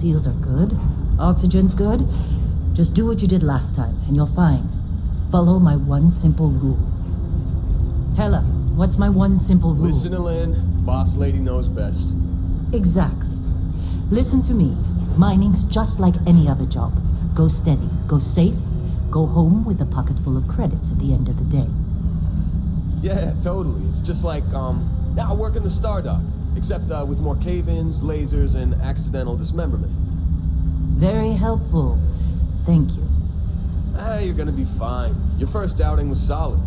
Seals are good. Oxygen's good. Just do what you did last time, and you're fine. Follow my one simple rule. Hella, what's my one simple rule? Listen to Lynn. Boss lady knows best. Exactly. Listen to me. Mining's just like any other job. Go steady, go safe, go home with a pocket full of credits at the end of the day. Yeah, totally. It's just like, now working the Stardock. Except, with more cave-ins, lasers, and accidental dismemberment. Very helpful. Thank you. You're gonna be fine. Your first outing was solid.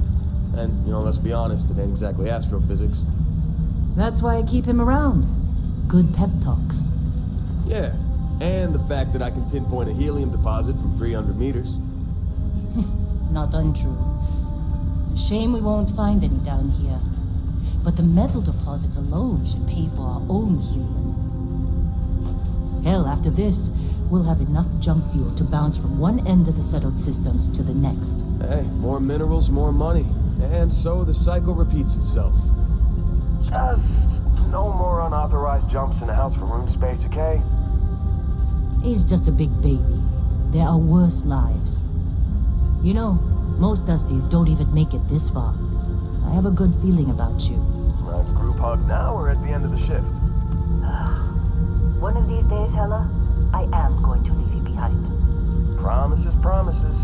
And, let's be honest, it ain't exactly astrophysics. That's why I keep him around. Good pep talks. Yeah, and the fact that I can pinpoint a helium deposit from 300 meters. Not untrue. Shame we won't find any down here. But the metal deposits alone should pay for our own helium. Hell, after this, we'll have enough junk fuel to bounce from one end of the settled systems to the next. Hey, more minerals, more money. And so the cycle repeats itself. Just no more unauthorized jumps in the house for room space, okay? He's just a big baby. There are worse lives. Most Dusties don't even make it this far. I have a good feeling about you. A group hug now or at the end of the shift? One of these days, Hella, I am going to leave you behind. Promises, promises.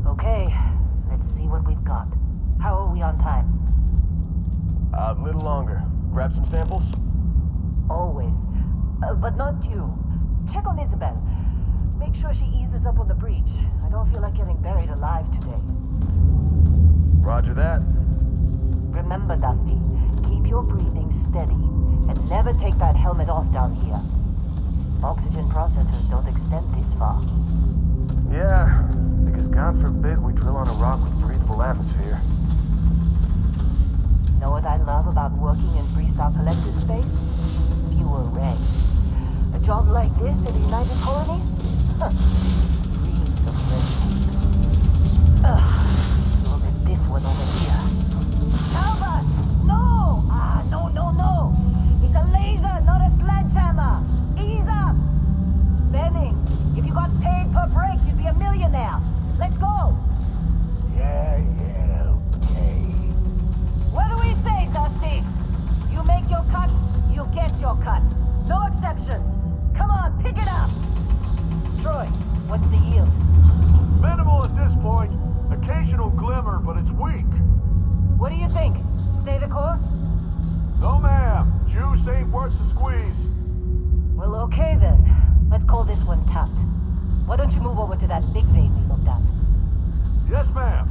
Okay, let's see what we've got. How are we on time? A little longer. Grab some samples? Always. But not you. Check on Isabel. Make sure she eases up on the breach. I don't feel like getting buried alive today. Roger that. Remember, Dusty, keep your breathing steady and never take that helmet off down here. Oxygen processors don't extend this far. Yeah, because God forbid we drill on a rock with breathable atmosphere. Know what I love about working in Freestar Collective space? Fewer rain. A job like this in the United Colonies? Dreams of fresh meat. Look at this one over here. Albert! No! No. It's a laser, not a sledgehammer. Ease up! Benning, if you got paid per break, you'd be a millionaire. Let's go! Yeah, okay. What do we say, Dusty? You make your cut, you get your cut. No exceptions. Come on, pick it up. Troy, what's the yield? Minimal at this point. Occasional glimmer, but it's weak. What do you think? Stay the course? No, ma'am. Juice ain't worth the squeeze. Well, okay then. Let's call this one tapped. Why don't you move over to that big vein we looked at? Yes, ma'am.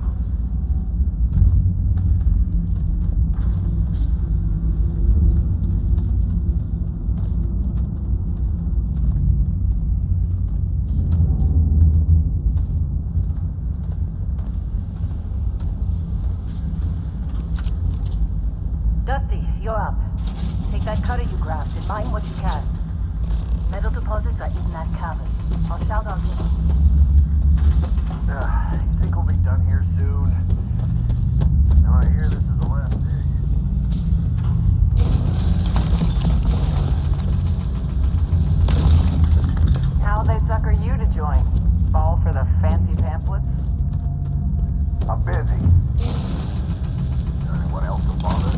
Dusty, you're up. Take that cutter you grabbed and mine what you can. Metal deposits are in that cavern. I'll shout out to them. You think we'll be done here soon? Now I hear this is the last day. How'd they sucker you to join? Fall for the fancy pamphlets? I'm busy. Anyone else to bother?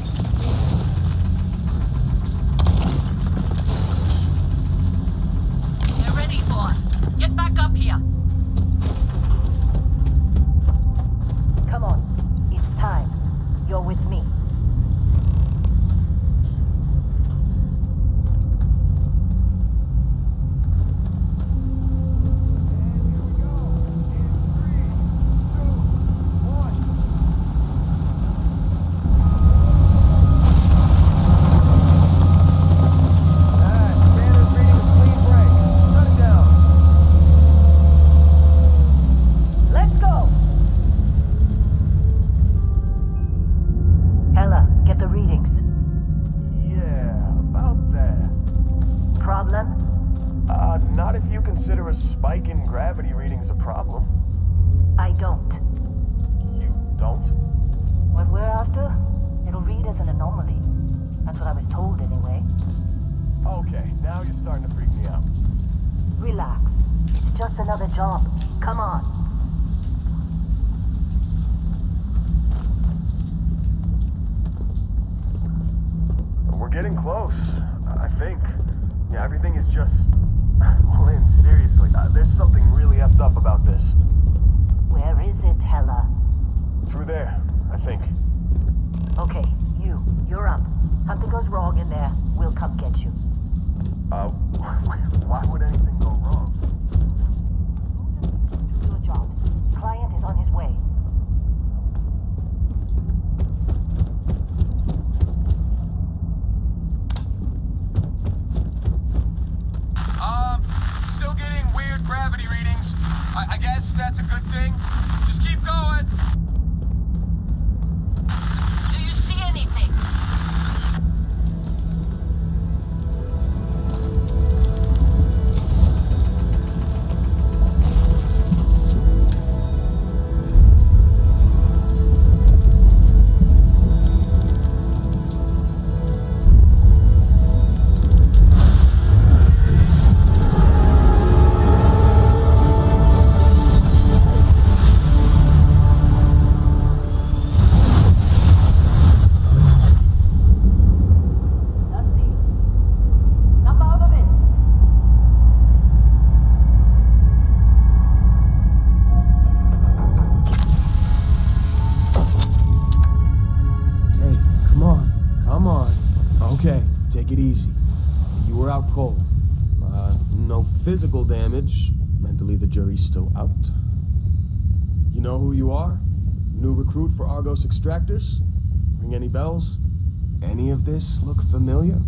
They're ready for us. Get back up here. Come on. another jump. Come on. We're getting close, I think. Yeah, everything is just... Lynn, seriously, there's something really effed up about this. Where is it, Hella? Through there, I think. Okay, you're up. Something goes wrong in there, we'll come get you. Why would anything go wrong? Do your jobs. Client is on his way. Still getting weird gravity readings. I guess that's a good thing. Just keep going. Do you see anything? Okay, take it easy. You were out cold. No physical damage. Mentally, the jury's still out. You know who you are? New recruit for Argos Extractors? Ring any bells? Any of this look familiar?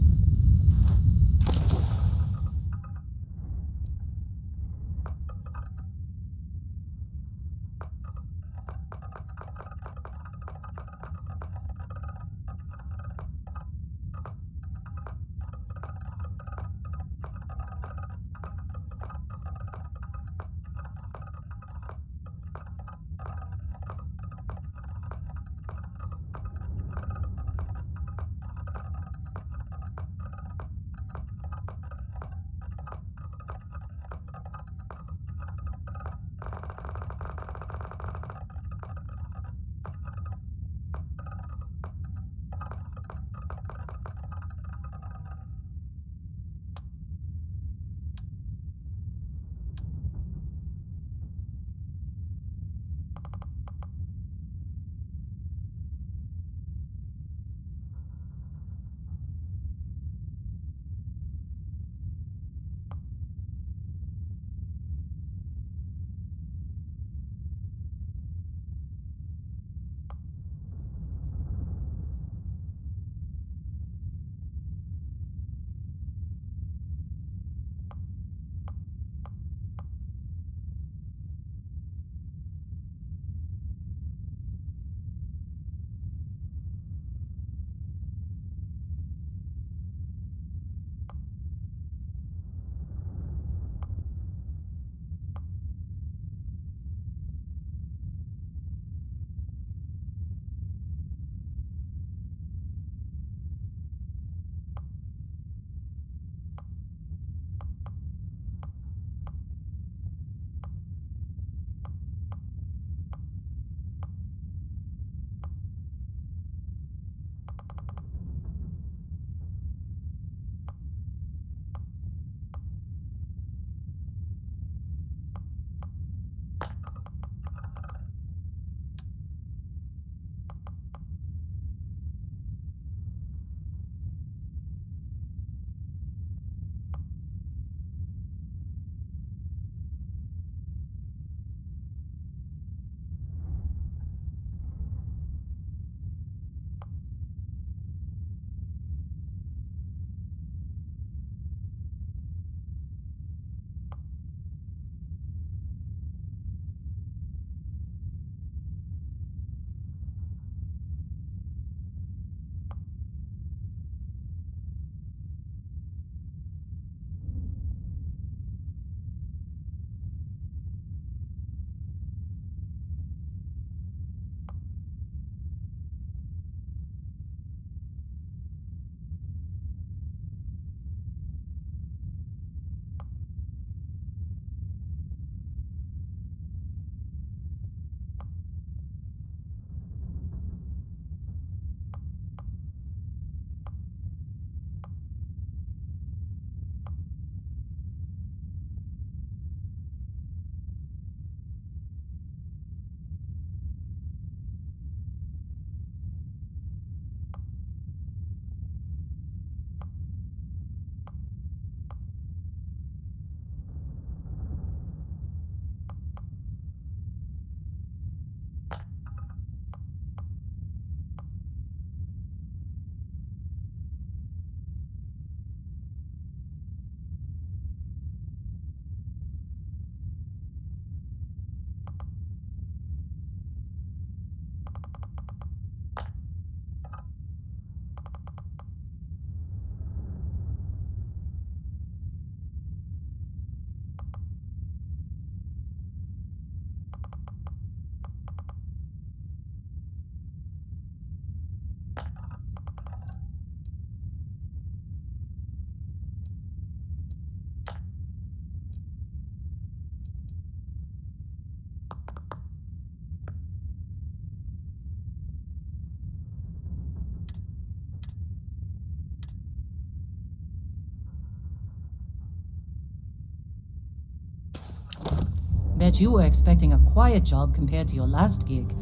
Bet you were expecting a quiet job compared to your last gig.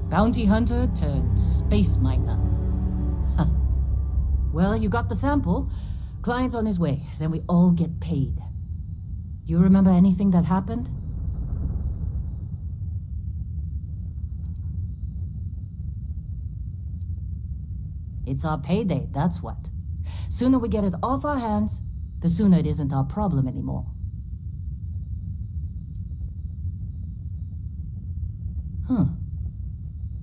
Bounty hunter turned space miner. Huh. Well, you got the sample. Client's on his way, then we all get paid. You remember anything that happened? It's our payday, that's what. Sooner we get it off our hands, the sooner it isn't our problem anymore. Huh.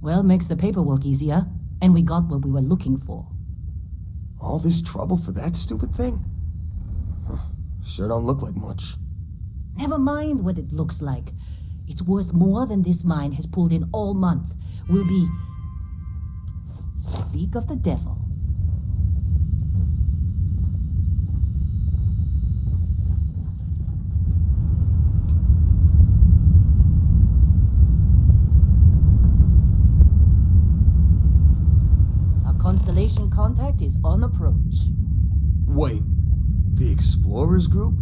Well, makes the paperwork easier, and we got what we were looking for. All this trouble for that stupid thing? Huh. Sure don't look like much. Never mind what it looks like. It's worth more than this mine has pulled in all month. We'll be... Speak of the devil. Our constellation contact is on approach. Wait, the Explorers group?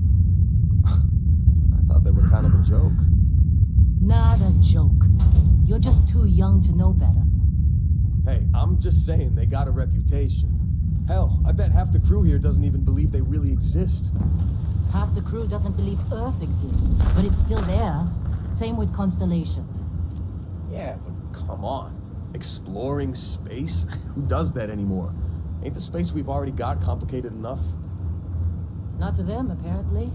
I thought they were kind of a joke. Not a joke. You're just too young to know better. Hey, I'm just saying they got a reputation. Hell, I bet half the crew here doesn't even believe they really exist. Half the crew doesn't believe Earth exists, but it's still there. Same with Constellation. Yeah, but come on. Exploring space? Who does that anymore? Ain't the space we've already got complicated enough? Not to them, apparently.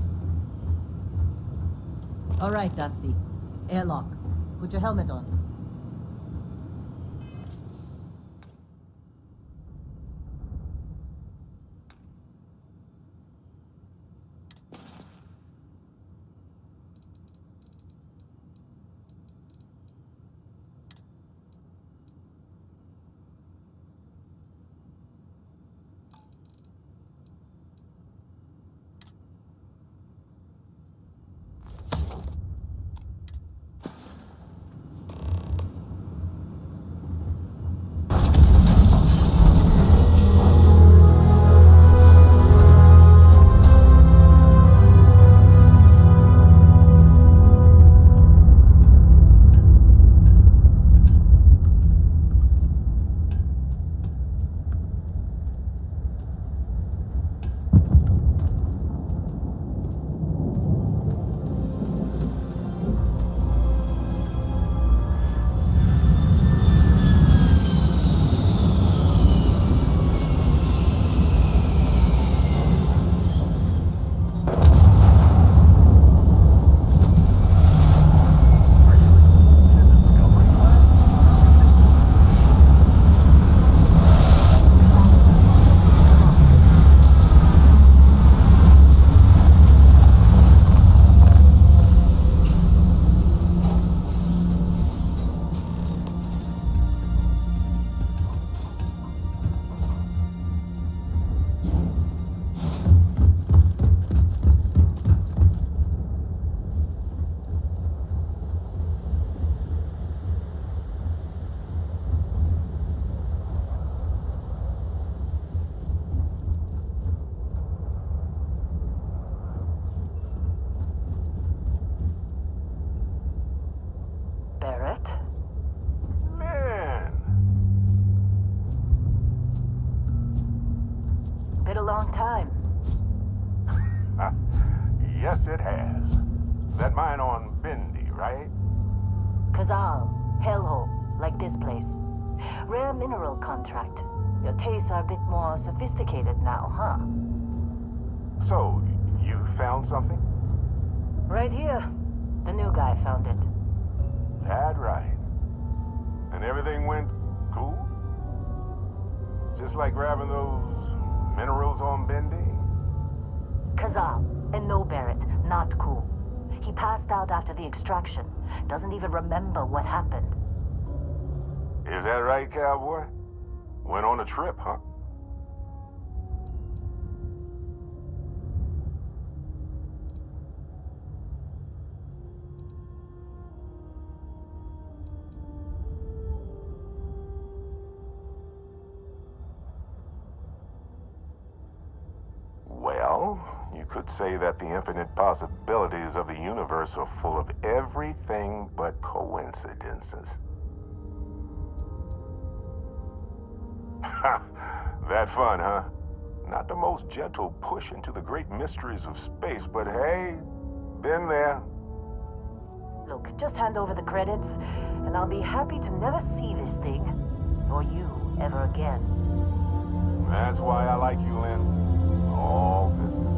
All right, Dusty. Airlock. Put your helmet on. long time. Yes, it has. That mine on Bendy, right? Kazal, hellhole, like this place. Rare mineral contract. Your tastes are a bit more sophisticated now, huh? So, you found something? Right here. The new guy found it. That right. And everything went cool? Just like grabbing those minerals on Bendy? Kazal, and no Barrett, not cool. He passed out after the extraction. Doesn't even remember what happened. Is that right, cowboy? Went on a trip, huh? Well, You could say that the infinite possibilities of the universe are full of everything but coincidences. That fun, huh? Not the most gentle push into the great mysteries of space, but hey, been there. Look, just hand over the credits, and I'll be happy to never see this thing, or you, ever again. That's why I like you, Lynn. All business.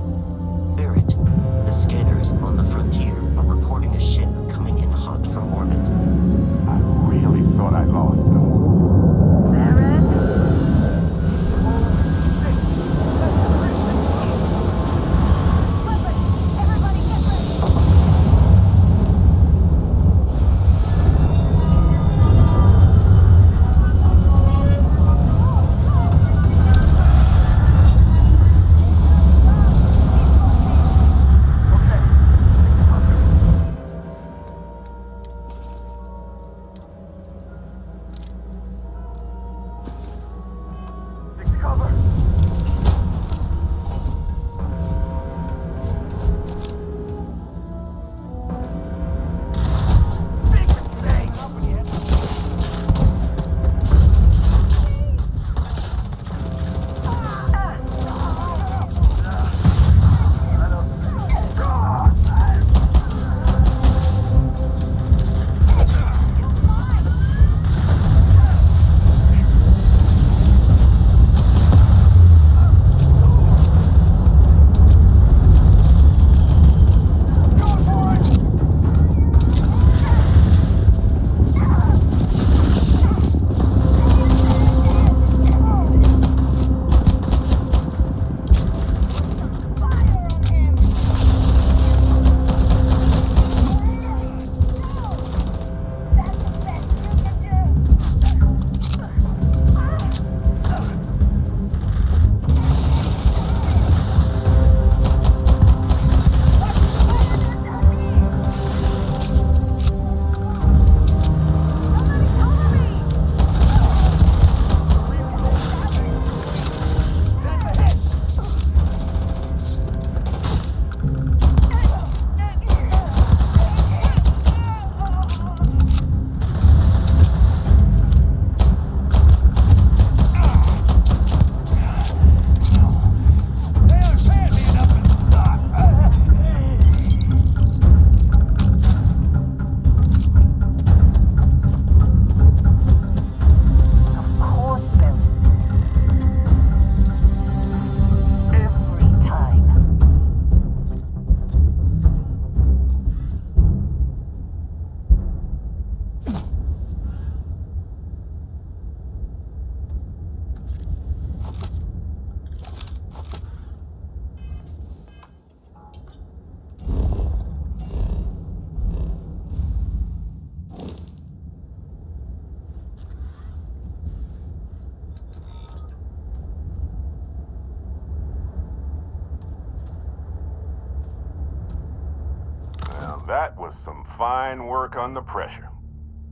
Barrett, the scanners on the frontier are reporting a ship coming in hot from orbit. I really thought I lost them. That was some fine work under pressure.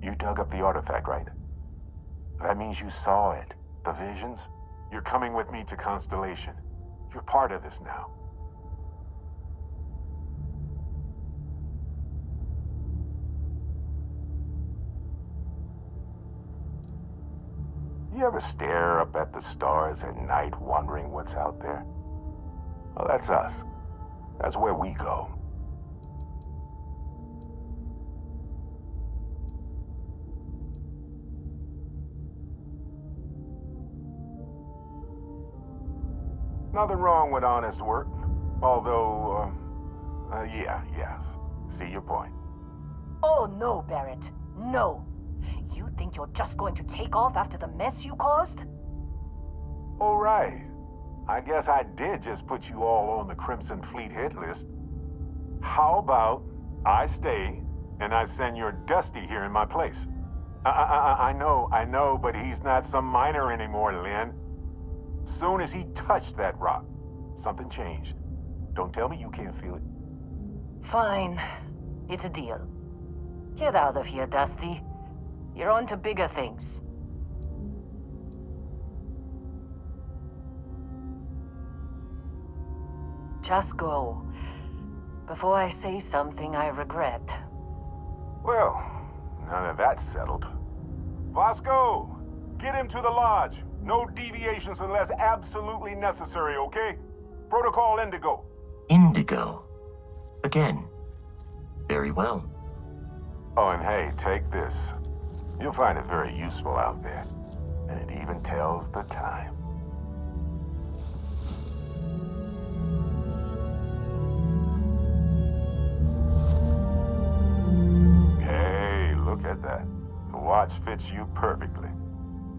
You dug up the artifact, right? That means you saw it. The visions? You're coming with me to Constellation. You're part of this now. You ever stare up at the stars at night wondering what's out there? Well, that's us. That's where we go. Nothing wrong with honest work. Although, yes. See your point. Oh, no, Barrett. No. You think you're just going to take off after the mess you caused? All right. I guess I did just put you all on the Crimson Fleet hit list. How about I stay and I send your Dusty here in my place? I know, but he's not some miner anymore, Lynn. Soon as he touched that rock, something changed. Don't tell me you can't feel it. Fine. It's a deal. Get out of here, Dusty. You're on to bigger things. Just go. Before I say something I regret. Well, now that that's settled. Vasco, get him to the lodge. No deviations unless absolutely necessary, okay? Protocol Indigo. Indigo. Again. Very well. Oh, and hey, take this. You'll find it very useful out there. And it even tells the time. Hey, look at that. The watch fits you perfectly.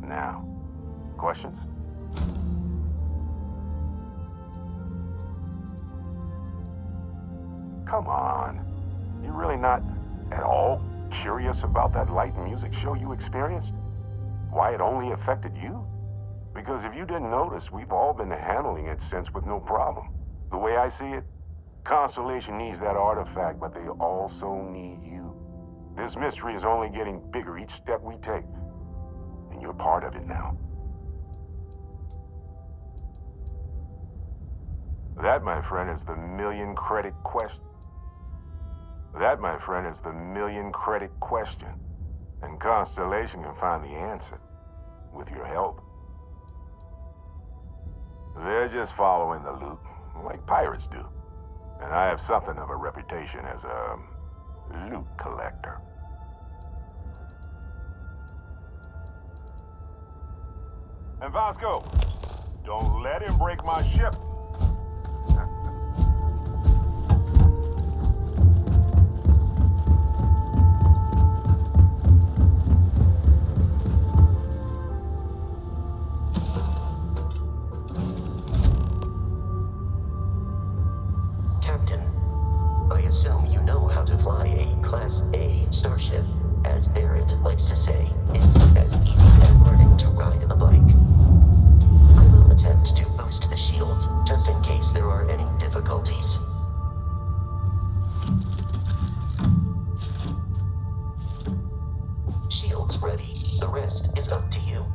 Now, questions? Come on. You really not at all curious about that light and music show you experienced? Why it only affected you? Because if you didn't notice, we've all been handling it since with no problem. The way I see it, Constellation needs that artifact, but they also need you. This mystery is only getting bigger each step we take, and you're part of it now. That, my friend, is the million credit question. That, my friend, is the million credit question. And Constellation can find the answer with your help. They're just following the loot, like pirates do. And I have something of a reputation as a loot collector. And Vasco, don't let him break my ship. Captain, I assume you know how to fly a Class A starship. As Barrett likes to say, it's as easy as learning to ride a bike. I will attempt to boost the shields, just in case there are any difficulties. Shields ready. The rest is up to you.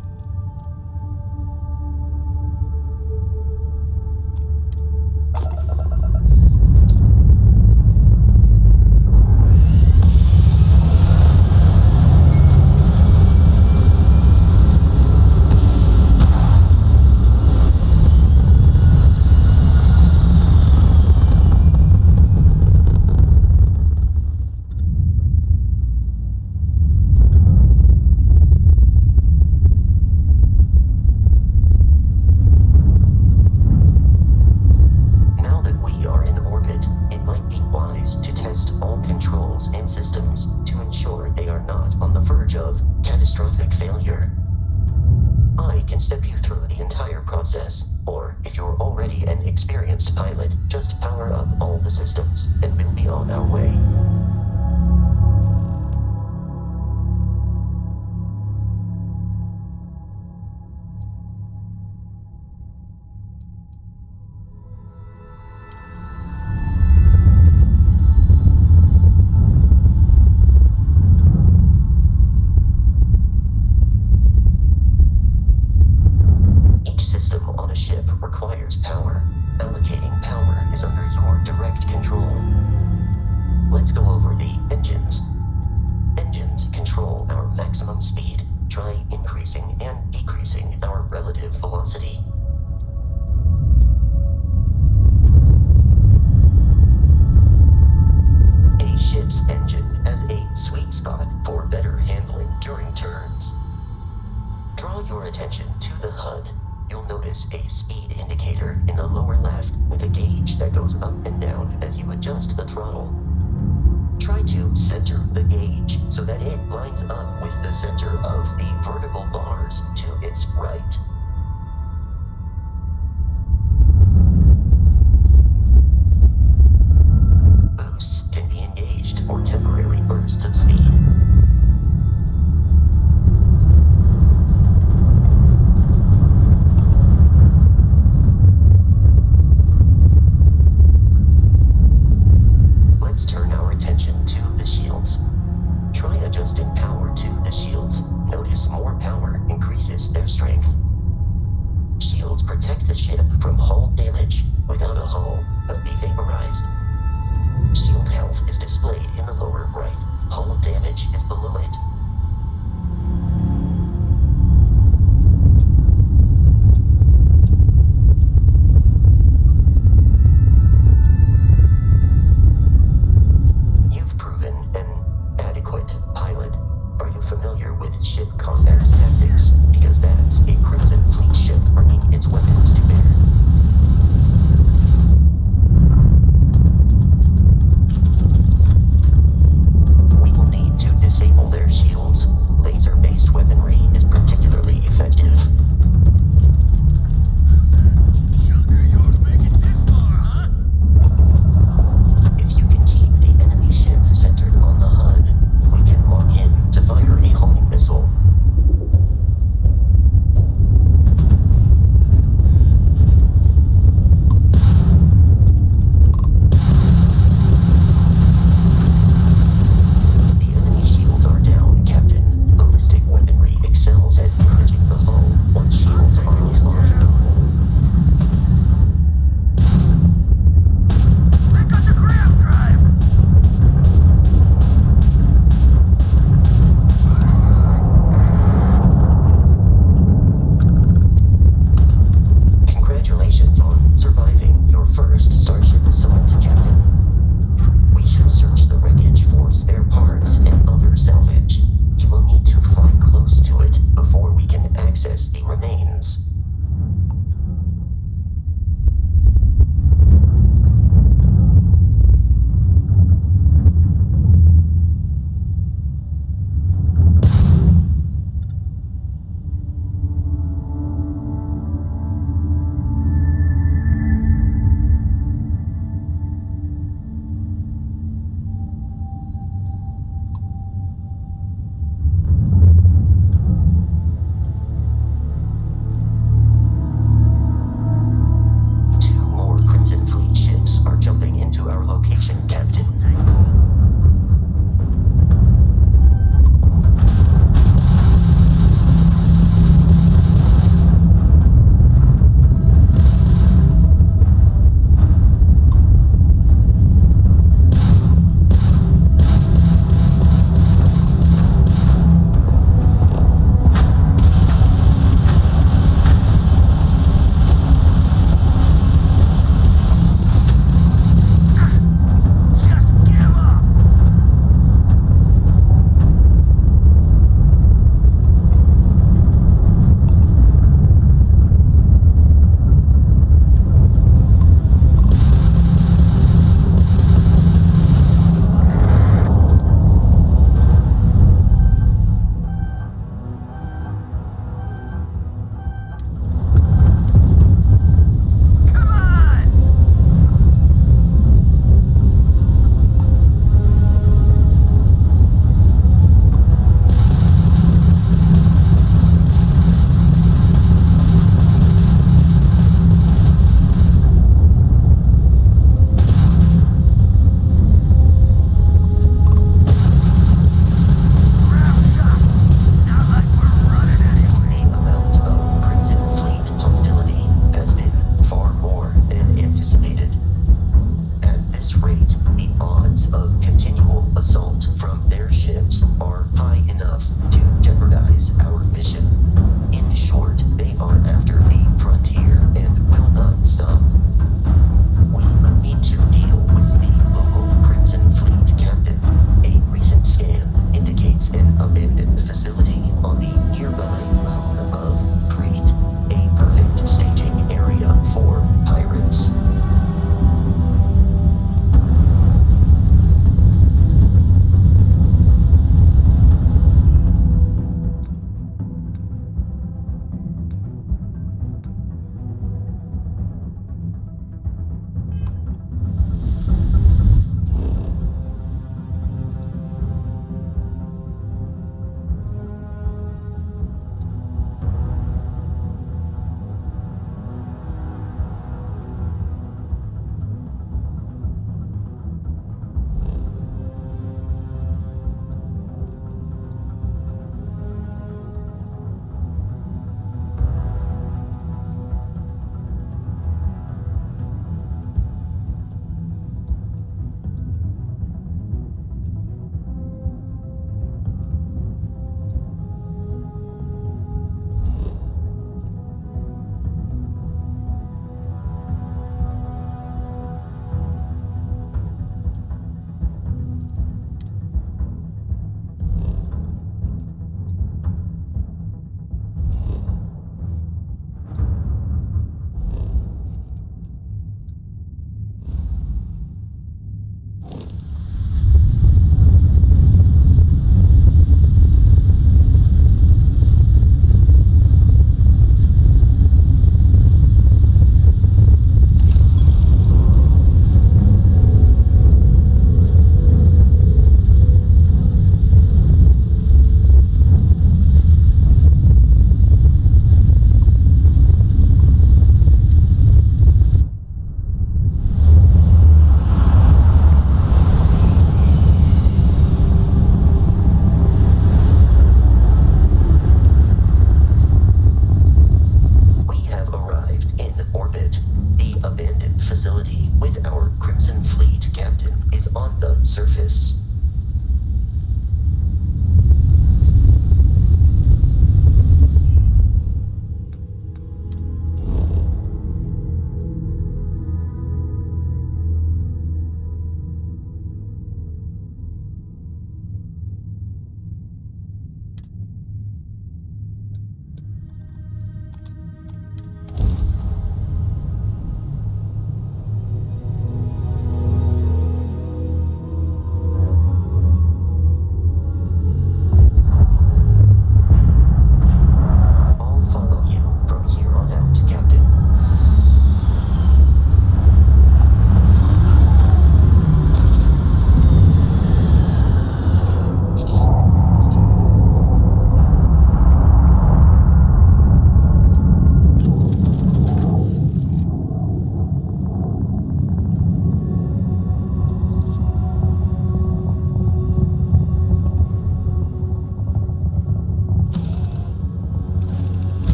Or, if you're already an experienced pilot, just power up all the systems, and we'll be on our way.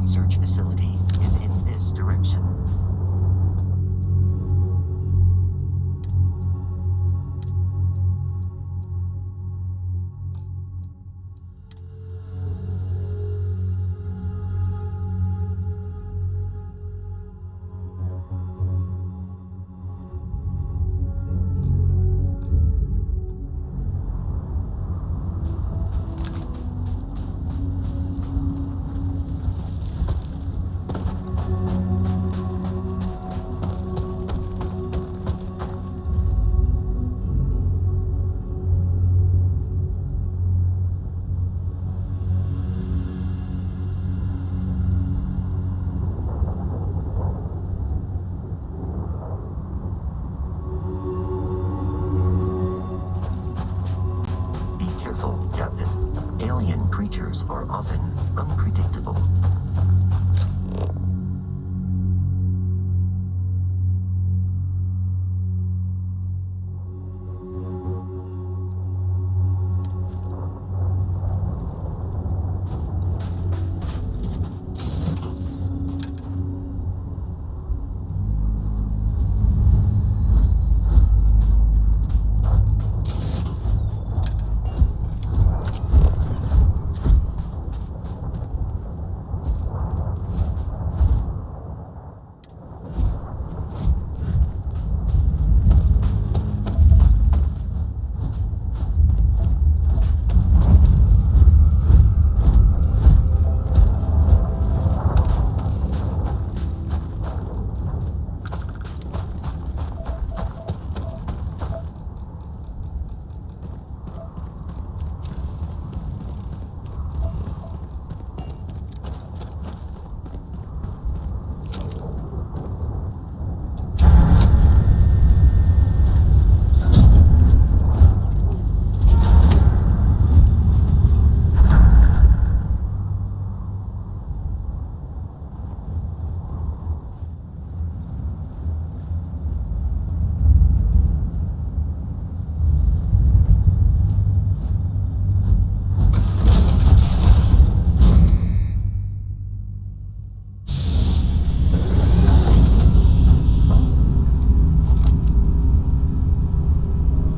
research facility is in this direction. Be careful, Captain. Alien creatures are often unpredictable.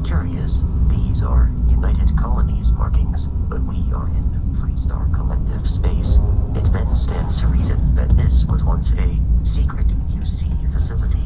Curious, these are United Colonies markings, but we are in Freestar Collective space. It then stands to reason that this was once a secret UC facility.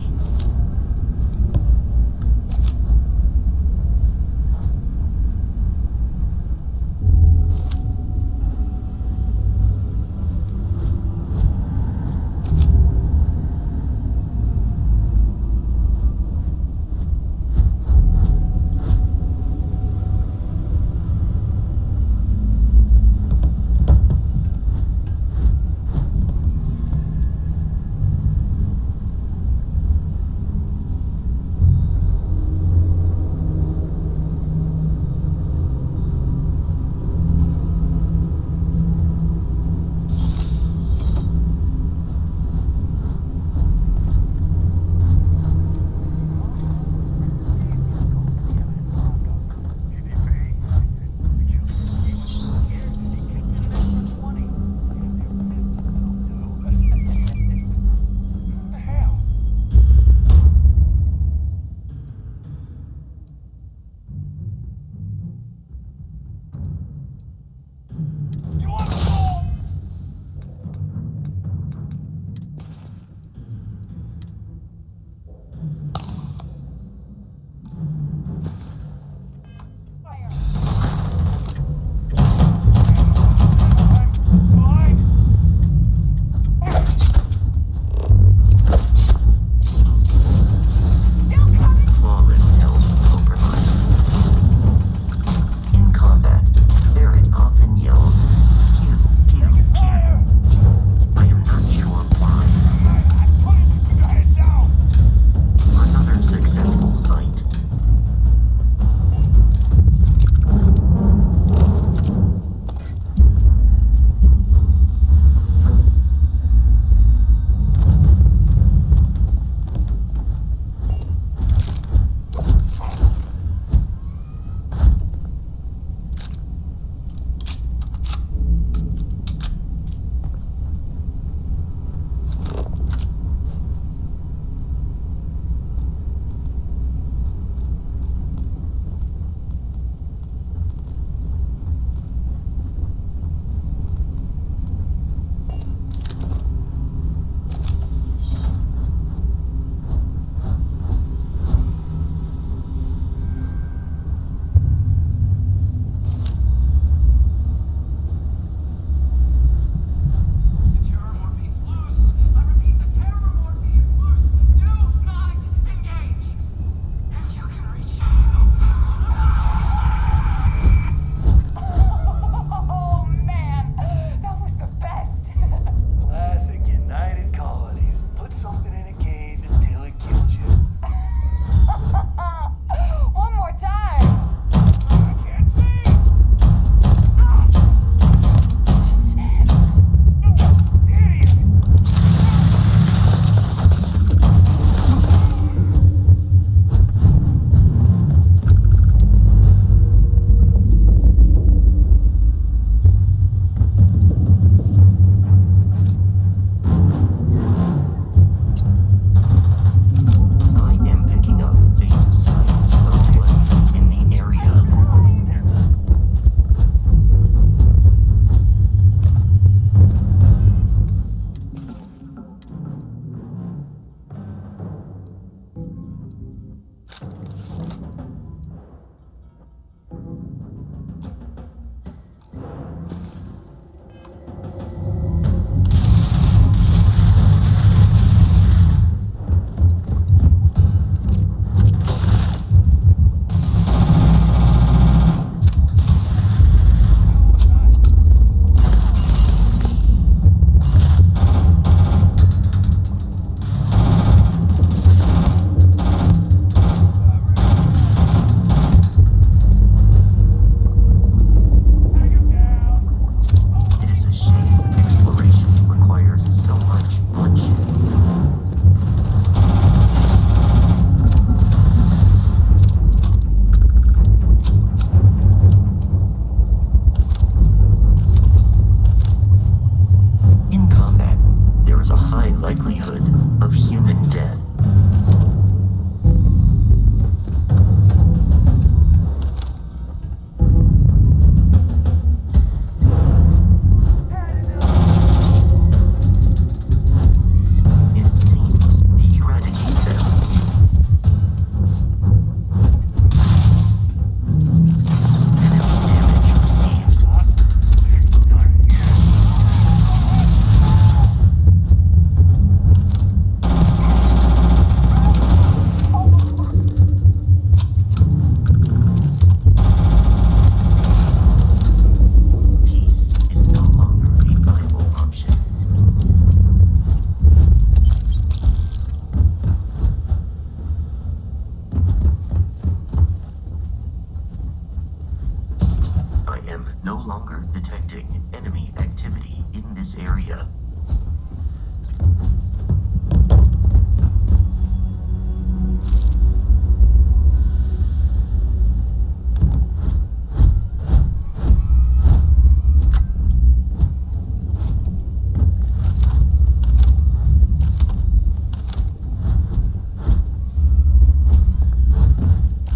longer detecting enemy activity in this area.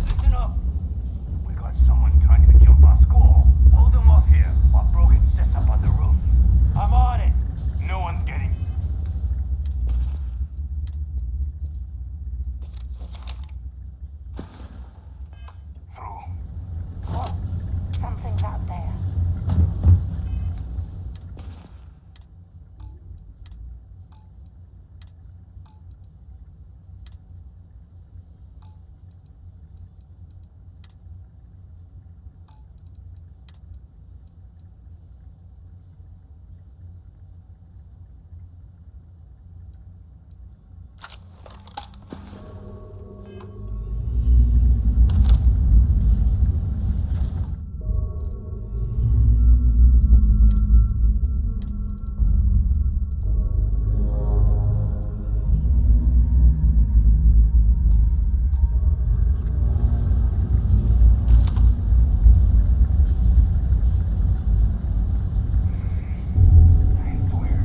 Listen up. We got someone trying to jump our school. Hold them off here while Brogan sets up on the roof. I'm on it. No one's getting... through. Look, something's out there. I swear.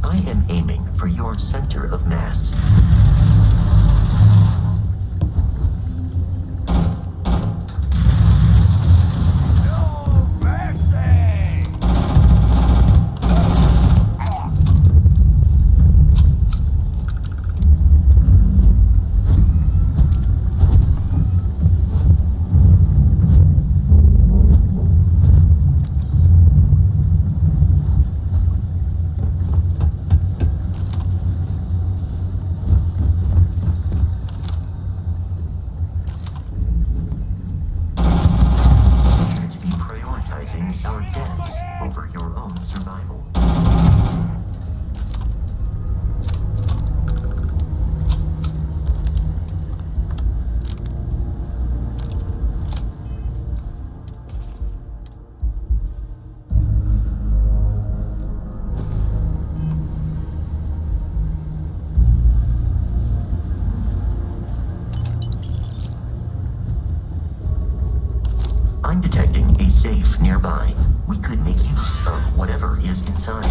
I am aiming for your center of mass. No mercy! To be prioritizing our deaths over your own survival. I'm detecting a safe nearby. We could make use of whatever is inside.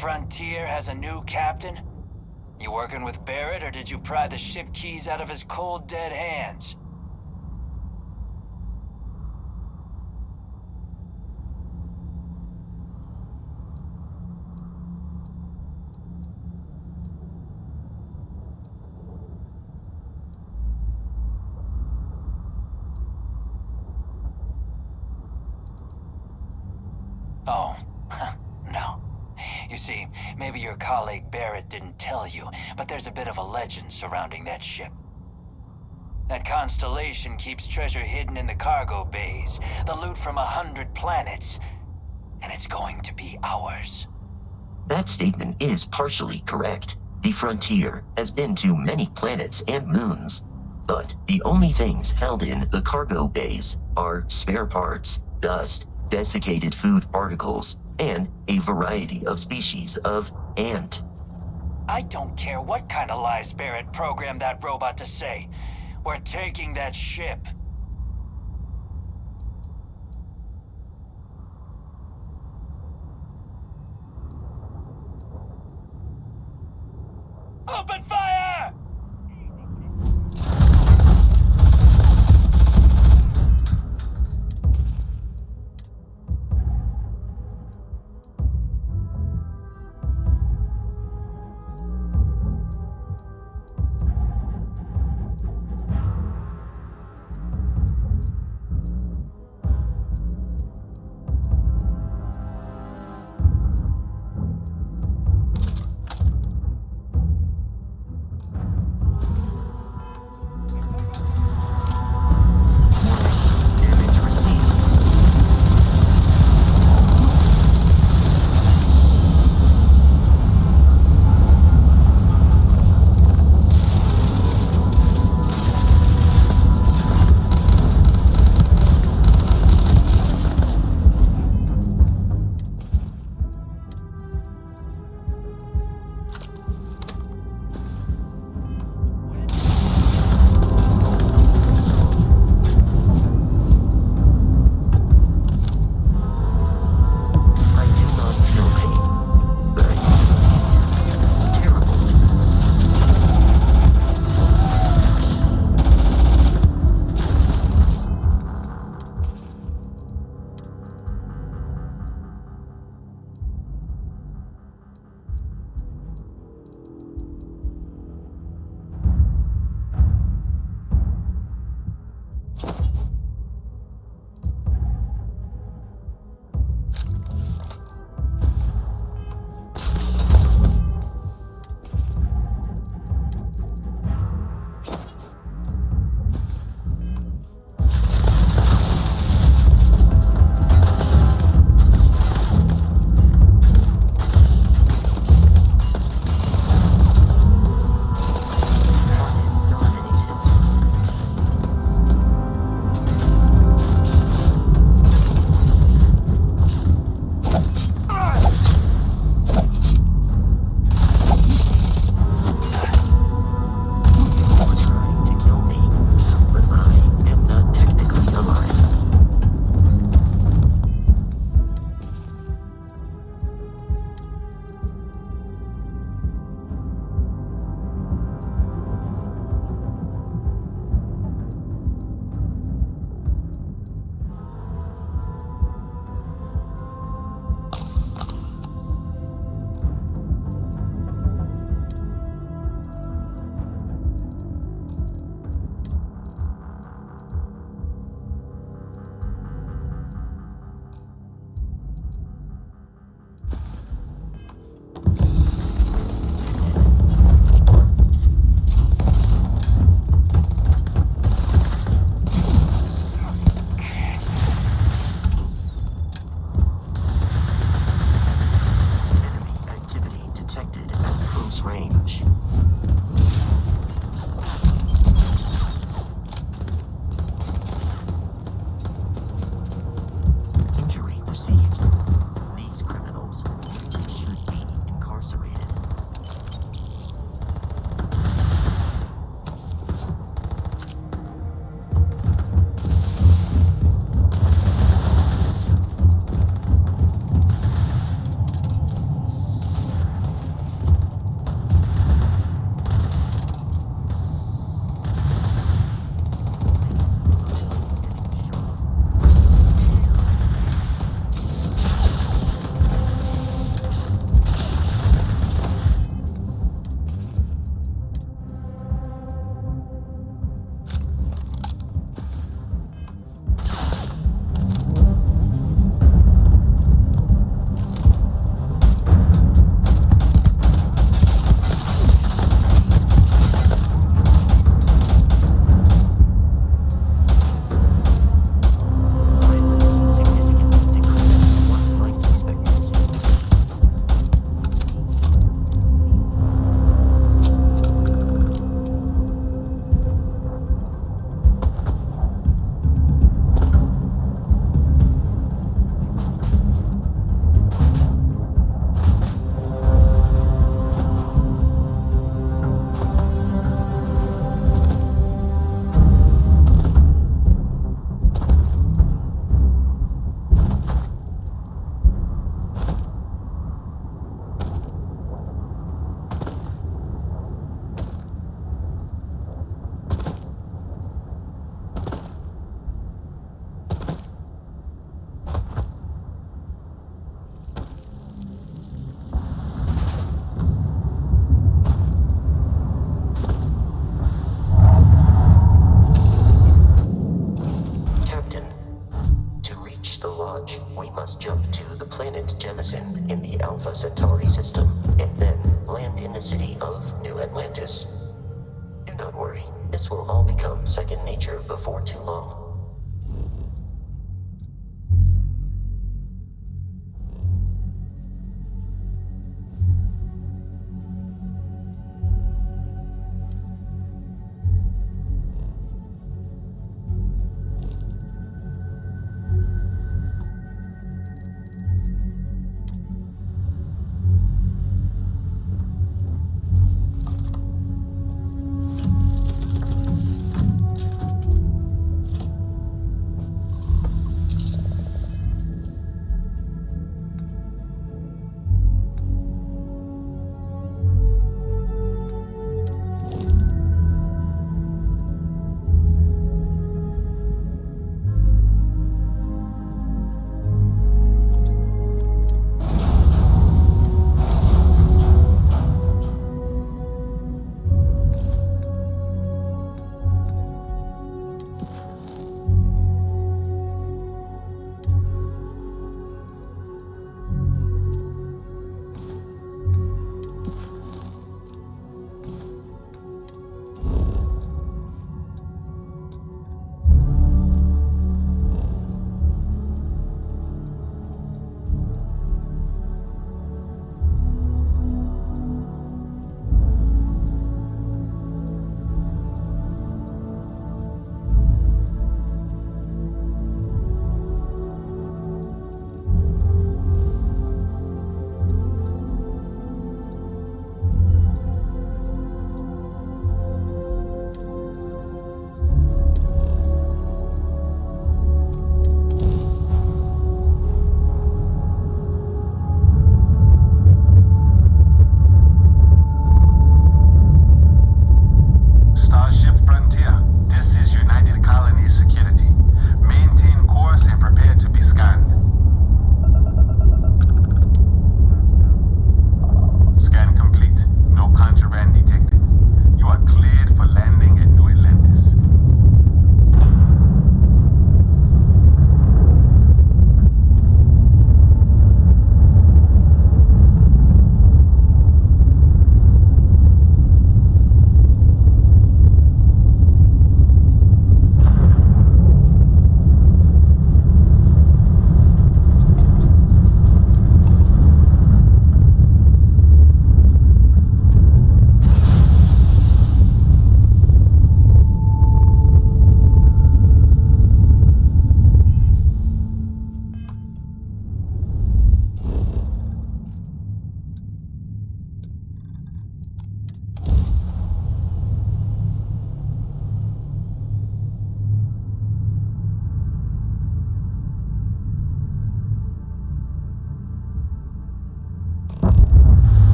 Frontier has a new captain? You working with Barrett, or did you pry the ship keys out of his cold, dead hands? Oh, no. You see, maybe your colleague Barrett didn't tell you, but there's a bit of a legend surrounding that ship. That constellation keeps treasure hidden in the cargo bays, the loot from 100 planets, and it's going to be ours. That statement is partially correct. The Frontier has been to many planets and moons, but the only things held in the cargo bays are spare parts, dust, desiccated food particles, and a variety of species of ant. I don't care what kind of lies Barrett programmed that robot to say. We're taking that ship. Open fire! Atlantis. Do not worry, this will all become second nature before too long.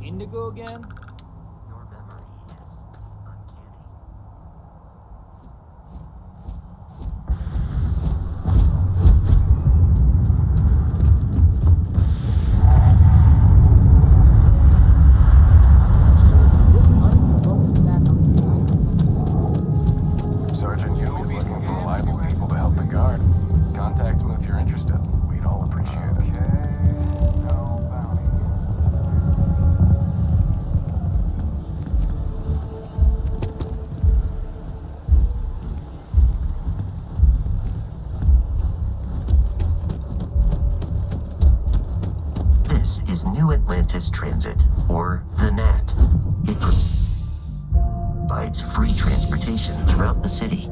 Indigo again? Your memory is uncanny. Sergeant Hume is looking for reliable people to help the guard. Contact him if you're interested. We'd all appreciate it. No bounty. This is New Atlantis Transit, or the NAT. It provides free transportation throughout throughout the city.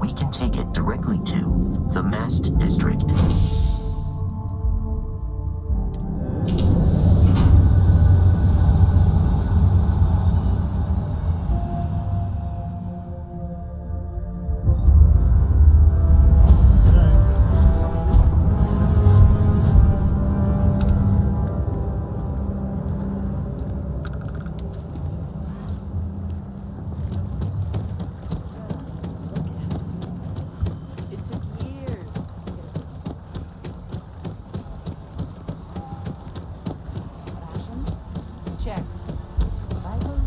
We can take it directly to the Mast District. Check. Bible?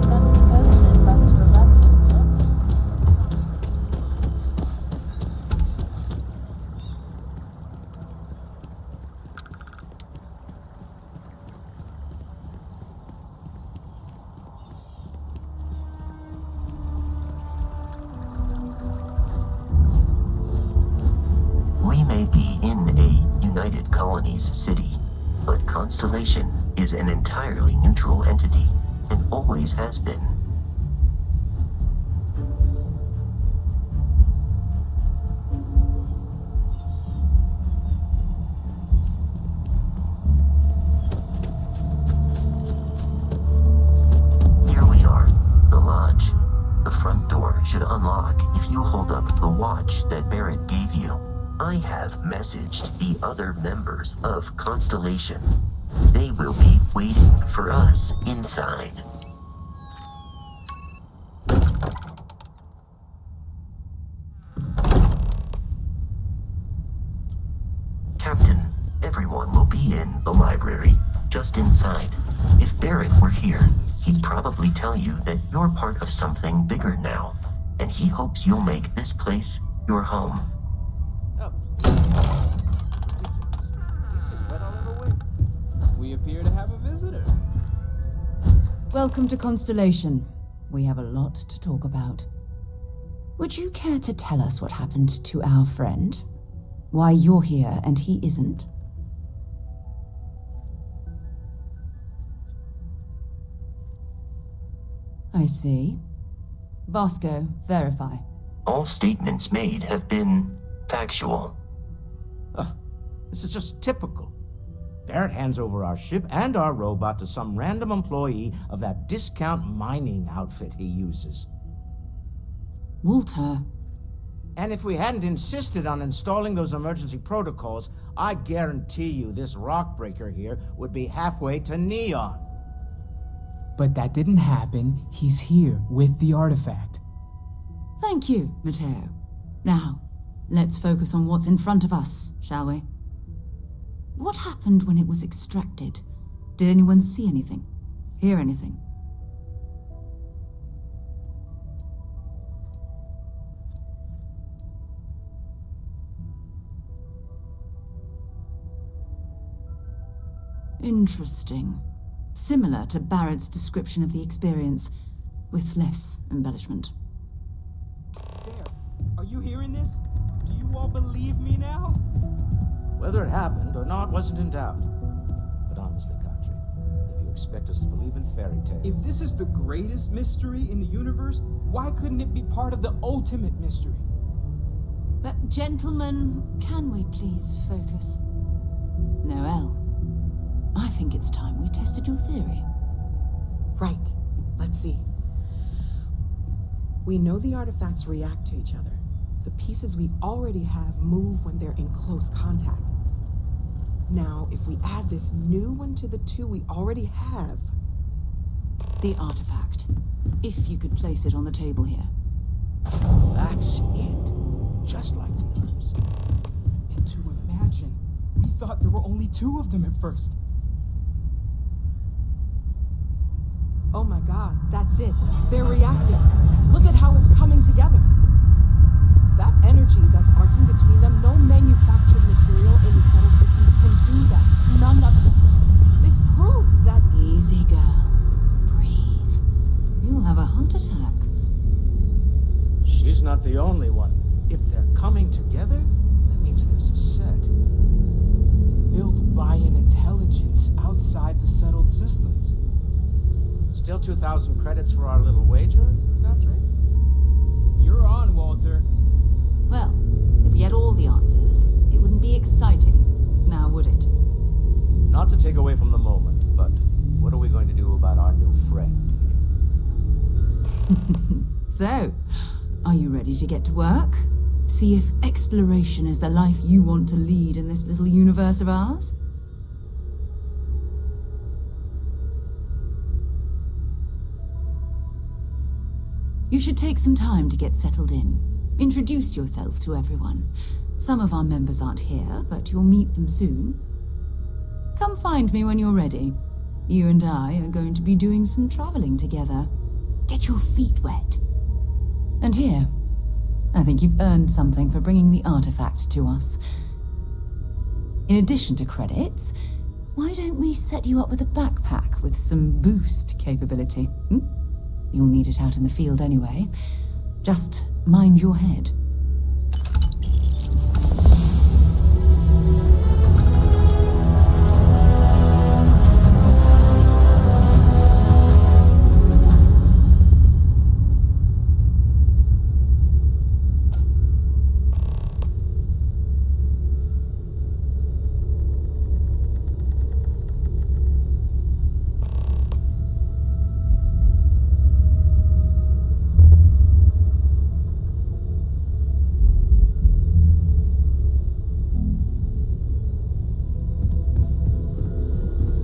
That's because of the Ambassador Radcliffe's slip. We may be in a United Colonies city, but Constellation is an entirely neutral entity, and always has been. Here we are, the lodge. The front door should unlock if you hold up the watch that Barrett gave you. I have messaged the other members of Constellation. They will be waiting for us inside. Captain, everyone will be in the library, just inside. If Barrett were here, he'd probably tell you that you're part of something bigger now, and he hopes you'll make this place your home. This is what I'll ever win. We appear to have a visitor. Welcome to Constellation. We have a lot to talk about. Would you care to tell us what happened to our friend? Why you're here and he isn't? I see. Vasco, verify. All statements made have been factual. This is just typical. Barrett hands over our ship and our robot to some random employee of that discount mining outfit he uses. Walter. And if we hadn't insisted on installing those emergency protocols, I guarantee you this rock breaker here would be halfway to Neon. But that didn't happen. He's here with the artifact. Thank you, Matteo. Now, let's focus on what's in front of us, shall we? What happened when it was extracted? Did anyone see anything? Hear anything? Interesting. Similar to Barrett's description of the experience, with less embellishment. There. Are you hearing this? Do you all believe me now? Whether it happened or not wasn't in doubt. But honestly, Country, if you expect us to believe in fairy tales... If this is the greatest mystery in the universe, why couldn't it be part of the ultimate mystery? But gentlemen, can we please focus? Noel, I think it's time we tested your theory. Right. Let's see. We know the artifacts react to each other. The pieces we already have move when they're in close contact. Now, if we add this new one to the two we already have... The artifact. If you could place it on the table here. That's it. Just like the others. And to imagine, we thought there were only two of them at first. Oh my god, that's it. They're reacting. Look at how it's coming together. That energy that's arcing between them, no manufactured material in the settled systems can do that. None of them. This proves that... Easy, girl. Breathe. You'll have a heart attack. She's not the only one. If they're coming together, that means there's a set. Built by an intelligence outside the settled systems. Still 2,000 credits for our little wager, Godfrey? You're on, Walter. Well, if we had all the answers, it wouldn't be exciting, now would it? Not to take away from the moment, but what are we going to do about our new friend here? So, are you ready to get to work? See if exploration is the life you want to lead in this little universe of ours? You should take some time to get settled in. Introduce yourself to everyone. Some of our members aren't here, but you'll meet them soon. Come find me when you're ready. You and I are going to be doing some traveling together. Get your feet wet. And here, I think you've earned something for bringing the artifact to us. In addition to credits, why don't we set you up with a backpack with some boost capability? You'll need it out in the field anyway. Just mind your head.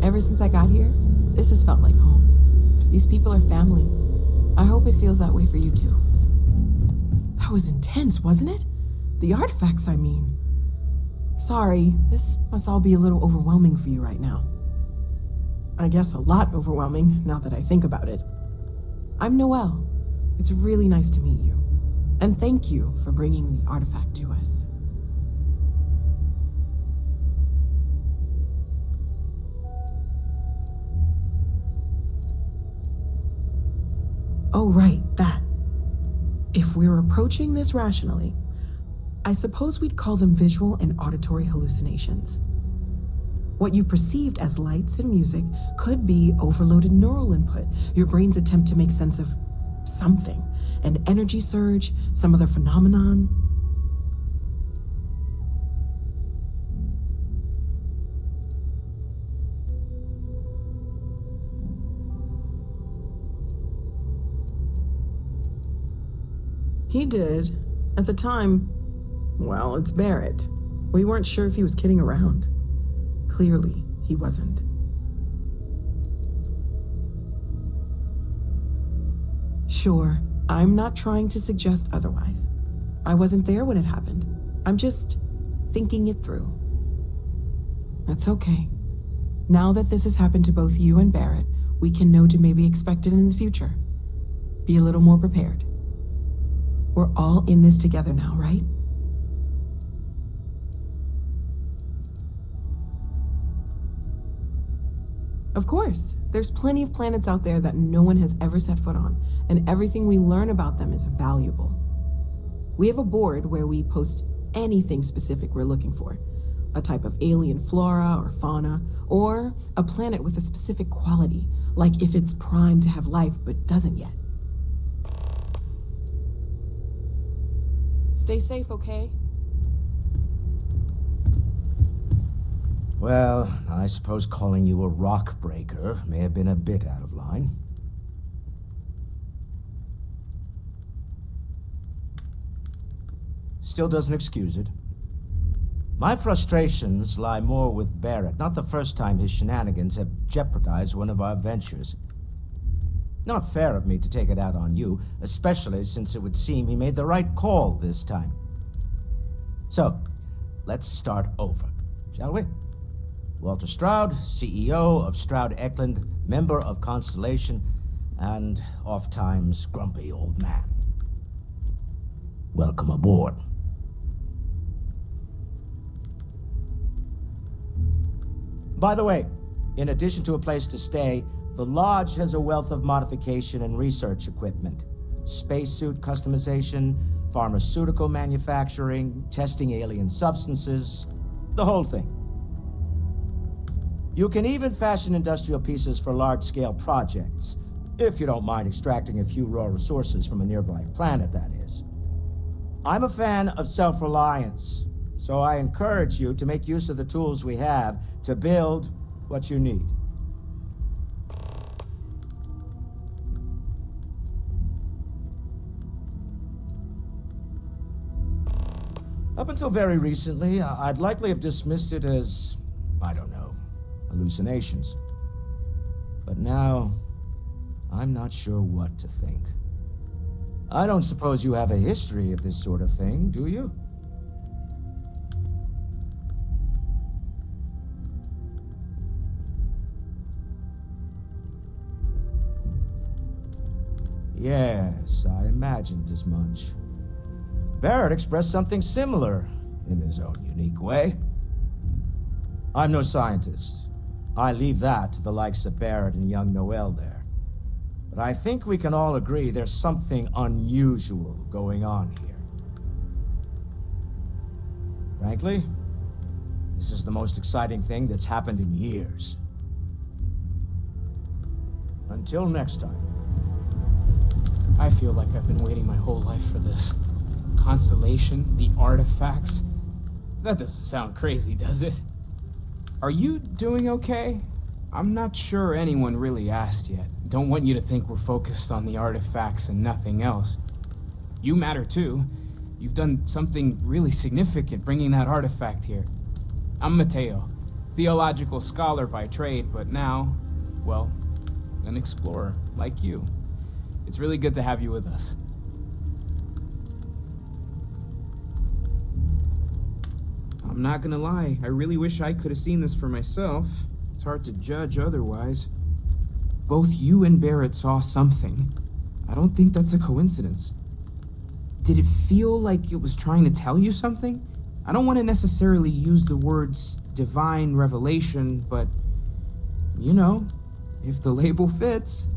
Ever since I got here, this has felt like home. These people are family. I hope it feels that way for you too. That was intense, wasn't it? The artifacts, I mean. Sorry, this must all be a little overwhelming for you right now. I guess a lot overwhelming, now that I think about it. I'm Noelle. It's really nice to meet you. And thank you for bringing the artifact to us. Oh, right, that. If we're approaching this rationally, I suppose we'd call them visual and auditory hallucinations. What you perceived as lights and music could be overloaded neural input, your brain's attempt to make sense of something, an energy surge, some other phenomenon. He did. At the time, well, it's Barrett. We weren't sure if he was kidding around. Clearly, he wasn't. Sure, I'm not trying to suggest otherwise. I wasn't there when it happened. I'm just thinking it through. That's okay. Now that this has happened to both you and Barrett, we can know to maybe expect it in the future. Be a little more prepared. We're all in this together now, right? Of course. There's plenty of planets out there that no one has ever set foot on, and everything we learn about them is valuable. We have a board where we post anything specific we're looking for. A type of alien flora or fauna, or a planet with a specific quality, like if it's primed to have life but doesn't yet. Stay safe, okay? Well, I suppose calling you a rock breaker may have been a bit out of line. Still doesn't excuse it. My frustrations lie more with Barrett, not the first time his shenanigans have jeopardized one of our ventures. Not fair of me to take it out on you, especially since it would seem he made the right call this time. So, let's start over, shall we? Walter Stroud, CEO of Stroud Eklund, member of Constellation. and oft-times grumpy old man. Welcome aboard. By the way, in addition to a place to stay, the Lodge has a wealth of modification and research equipment. Spacesuit customization, pharmaceutical manufacturing, testing alien substances, the whole thing. You can even fashion industrial pieces for large-scale projects, if you don't mind extracting a few raw resources from a nearby planet, that is. I'm a fan of self-reliance, so I encourage you to make use of the tools we have to build what you need. Up until very recently, I'd likely have dismissed it as, I don't know, hallucinations. But now, I'm not sure what to think. I don't suppose you have a history of this sort of thing, do you? Yes, I imagined as much. Barrett expressed something similar, in his own unique way. I'm no scientist. I leave that to the likes of Barrett and young Noel there. But I think we can all agree there's something unusual going on here. Frankly, this is the most exciting thing that's happened in years. Until next time. I feel like I've been waiting my whole life for this. Constellation, the artifacts. That doesn't sound crazy, does it? Are you doing okay? I'm not sure anyone really asked yet. Don't want you to think we're focused on the artifacts and nothing else. You matter too. You've done something really significant bringing that artifact here. I'm Mateo, theological scholar by trade, but now, well, an explorer like you. It's really good to have you with us. I'm not gonna lie, I really wish I could have seen this for myself. It's hard to judge otherwise. Both you and Barrett saw something. I don't think that's a coincidence. Did it feel like it was trying to tell you something? I don't want to necessarily use the words divine revelation, but, you know, if the label fits.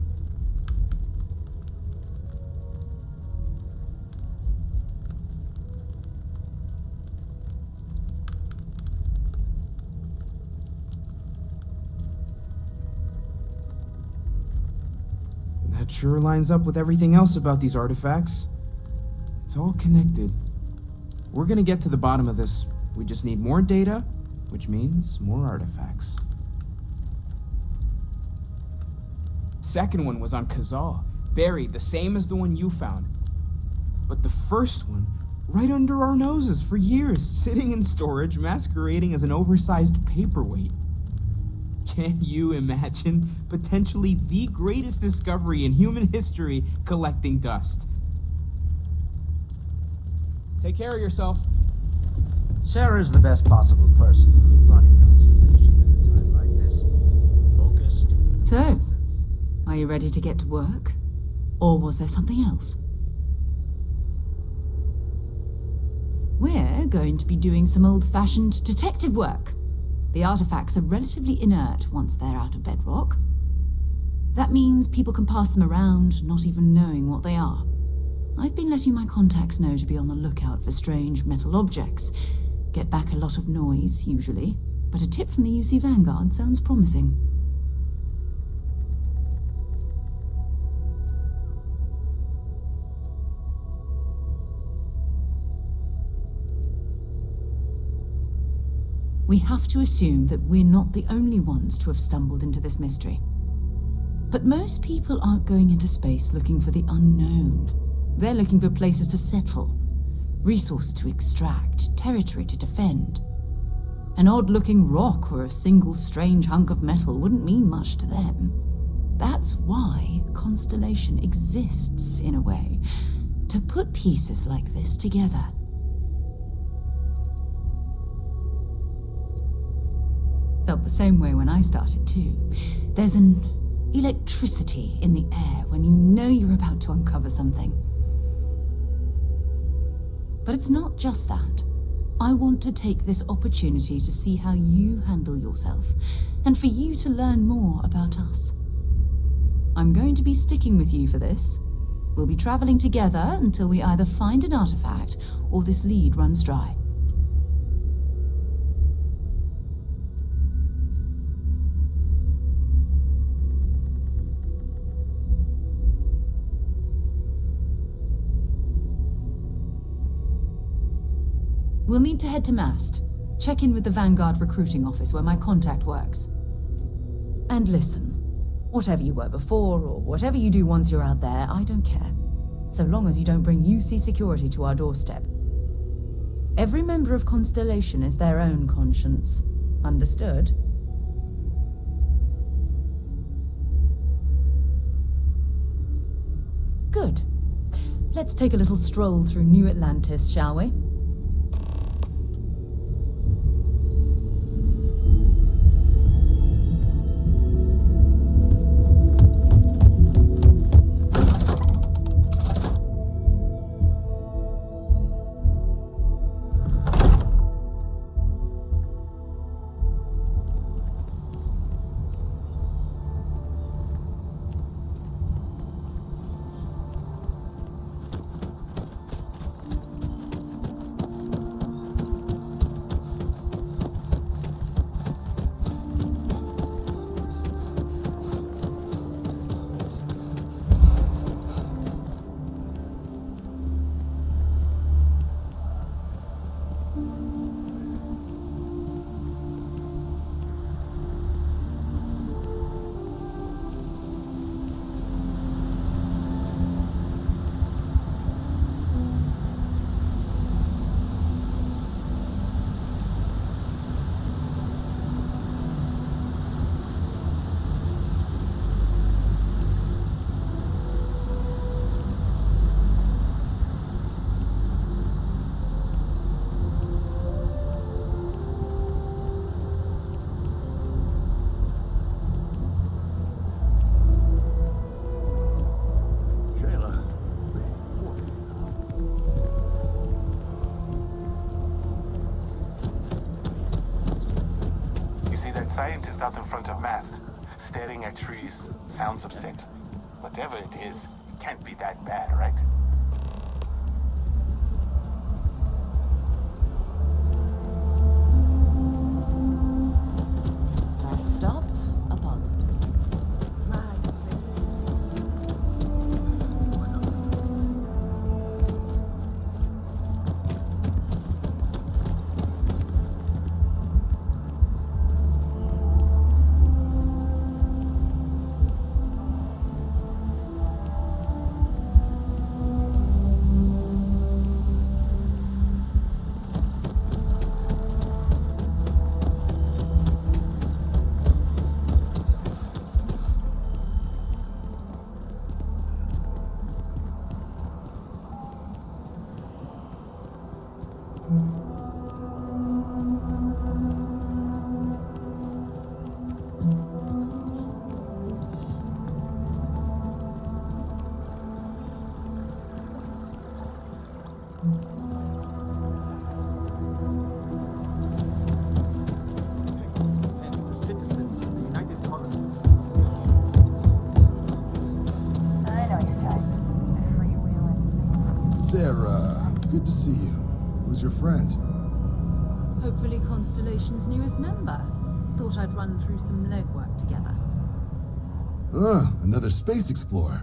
That sure lines up with everything else about these artifacts. It's all connected. We're gonna get to the bottom of this. We just need more data, which means more artifacts. Second one was on Kazal, buried, the same as the one you found. But the first one, right under our noses for years, sitting in storage, masquerading as an oversized paperweight. Can you imagine potentially the greatest discovery in human history collecting dust? Take care of yourself. Sarah's the best possible person to be running Constellation at a time like this. Focused. So, are you ready to get to work? Or was there something else? We're going to be doing some old-fashioned detective work. The artifacts are relatively inert once they're out of bedrock. That means people can pass them around, not even knowing what they are. I've been letting my contacts know to be on the lookout for strange metal objects. Get back a lot of noise, usually, but a tip from the UC Vanguard sounds promising. We have to assume that we're not the only ones to have stumbled into this mystery. But most people aren't going into space looking for the unknown. They're looking for places to settle, resources to extract, territory to defend. An odd-looking rock or a single strange hunk of metal wouldn't mean much to them. That's why Constellation exists, in a way, to put pieces like this together. Felt the same way when I started too. There's an electricity in the air when you know you're about to uncover something. But it's not just that. I want to take this opportunity to see how you handle yourself, and for you to learn more about us. I'm going to be sticking with you for this. We'll be traveling together until we either find an artifact or this lead runs dry. We'll need to head to Mast. Check in with the Vanguard recruiting office where my contact works. And listen, whatever you were before or whatever you do once you're out there, I don't care. So long as you don't bring UC security to our doorstep. Every member of Constellation is their own conscience. Understood? Good. Let's take a little stroll through New Atlantis, shall we? Scientist out in front of Mast, staring at trees, sounds upset. Whatever it is, it can't be that bad, right? Last stop, Apollo. Sarah, good to see you. Who's your friend? Hopefully Constellation's newest member. Thought I'd run through some legwork together. Another space explorer.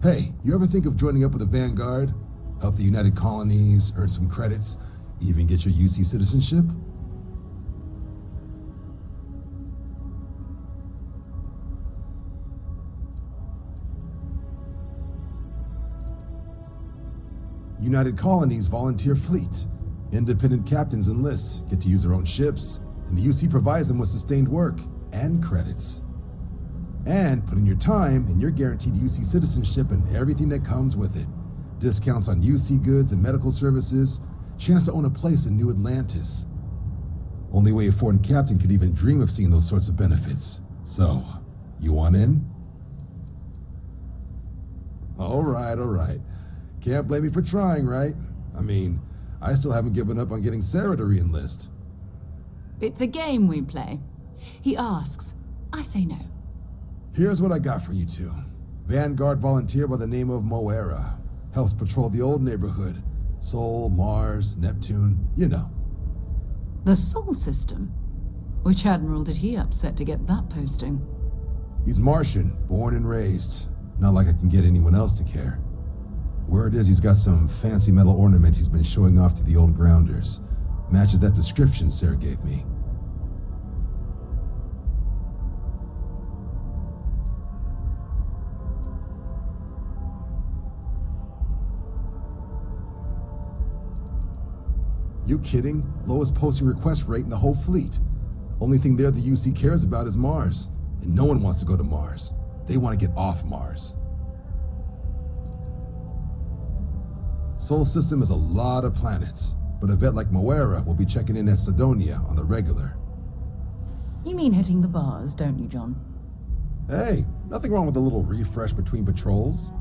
Hey, you ever think of joining up with the Vanguard? Help the United Colonies, earn some credits, even get your UC citizenship? United Colonies volunteer fleet. Independent captains enlist, get to use their own ships, and the UC provides them with sustained work and credits. And put in your time, and you're guaranteed UC citizenship and everything that comes with it. Discounts on UC goods and medical services, chance to own a place in New Atlantis. Only way a foreign captain could even dream of seeing those sorts of benefits. So, you want in? All right. Can't blame me for trying, right? I mean, I still haven't given up on getting Sarah to re-enlist. It's a game we play. He asks, I say no. Here's what I got for you two. Vanguard volunteer by the name of Moera. Helps patrol the old neighborhood. Sol, Mars, Neptune, you know. The Sol system? Which admiral did he upset to get that posting? He's Martian, born and raised. Not like I can get anyone else to care. Word is he's got some fancy metal ornament he's been showing off to the old grounders. Matches that description Sarah gave me. You kidding? Lowest posting request rate in the whole fleet. Only thing there the UC cares about is Mars. And no one wants to go to Mars. They want to get off Mars. Sol system is a lot of planets, but a vet like Moera will be checking in at Sidonia on the regular. You mean hitting the bars, don't you, John? Hey, nothing wrong with a little refresh between patrols.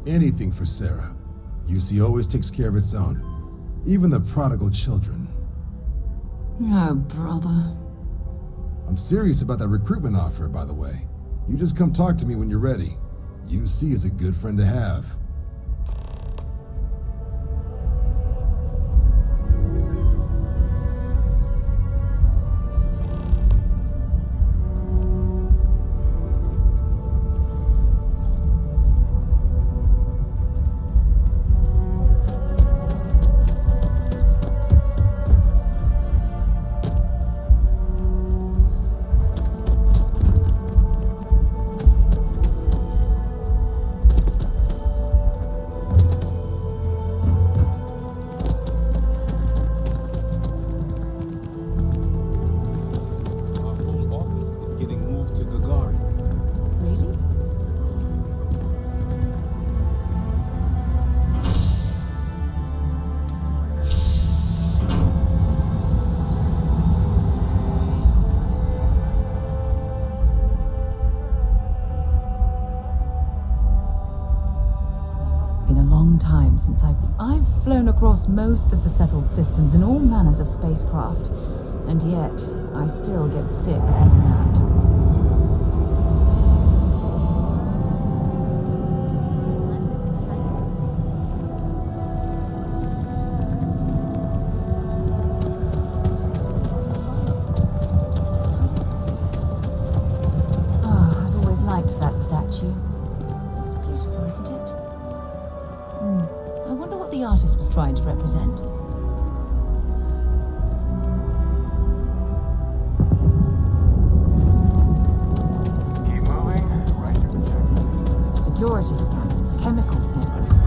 Anything for Sarah. UC always takes care of its own. Even the prodigal children. Oh, brother. I'm serious about that recruitment offer, by the way. You just come talk to me when you're ready. UC is a good friend to have. Since I've flown across most of the settled systems in all manners of spacecraft, and yet I still get sick on the nat. I've always liked that statue. It's beautiful, isn't it? I wonder what the artist was trying to represent. Keep moving. Right to the check. Security scanners, chemical sniffers.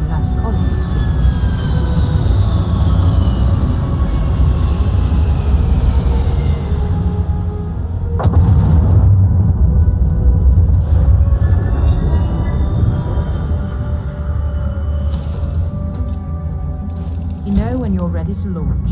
United Colonies ships and chances. You know when you're ready to launch.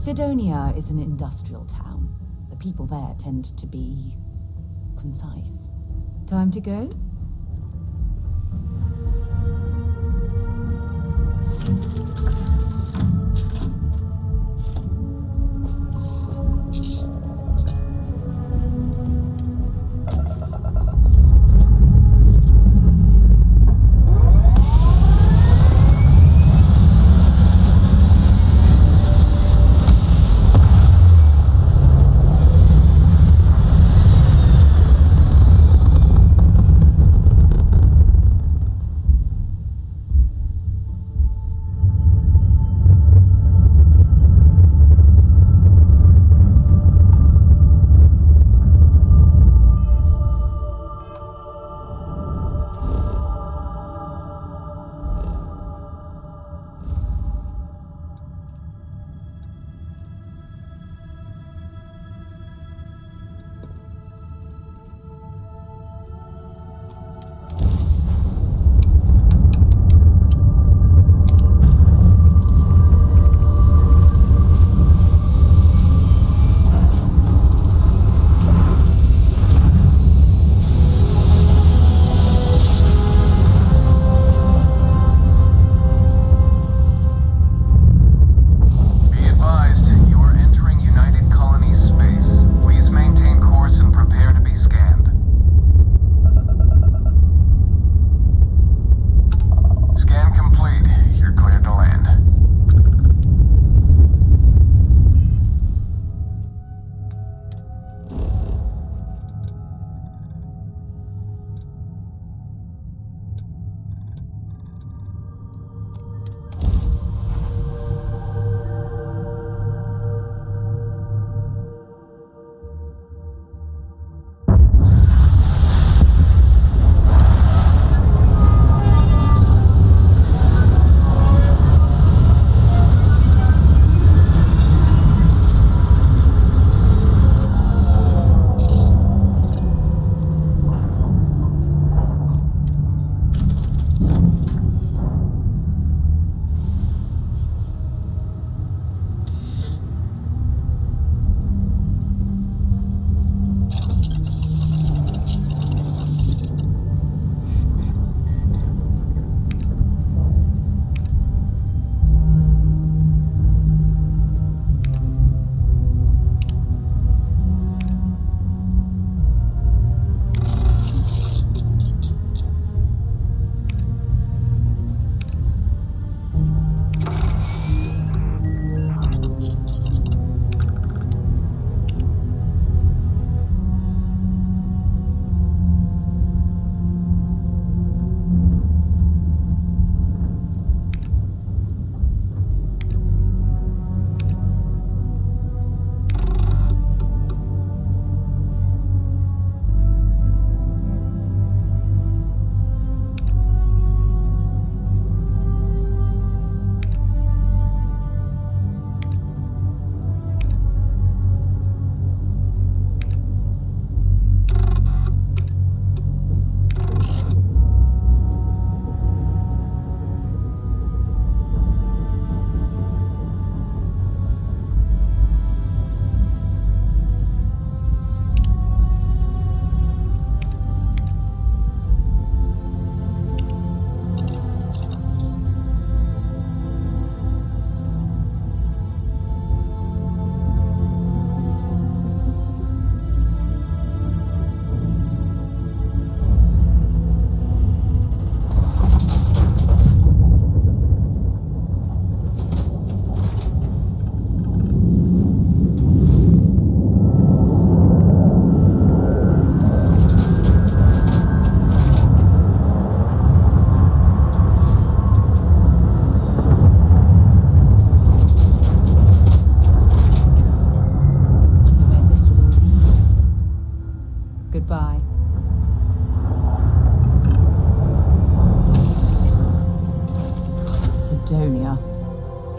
Sidonia is an industrial town. The people there tend to be concise. Time to go?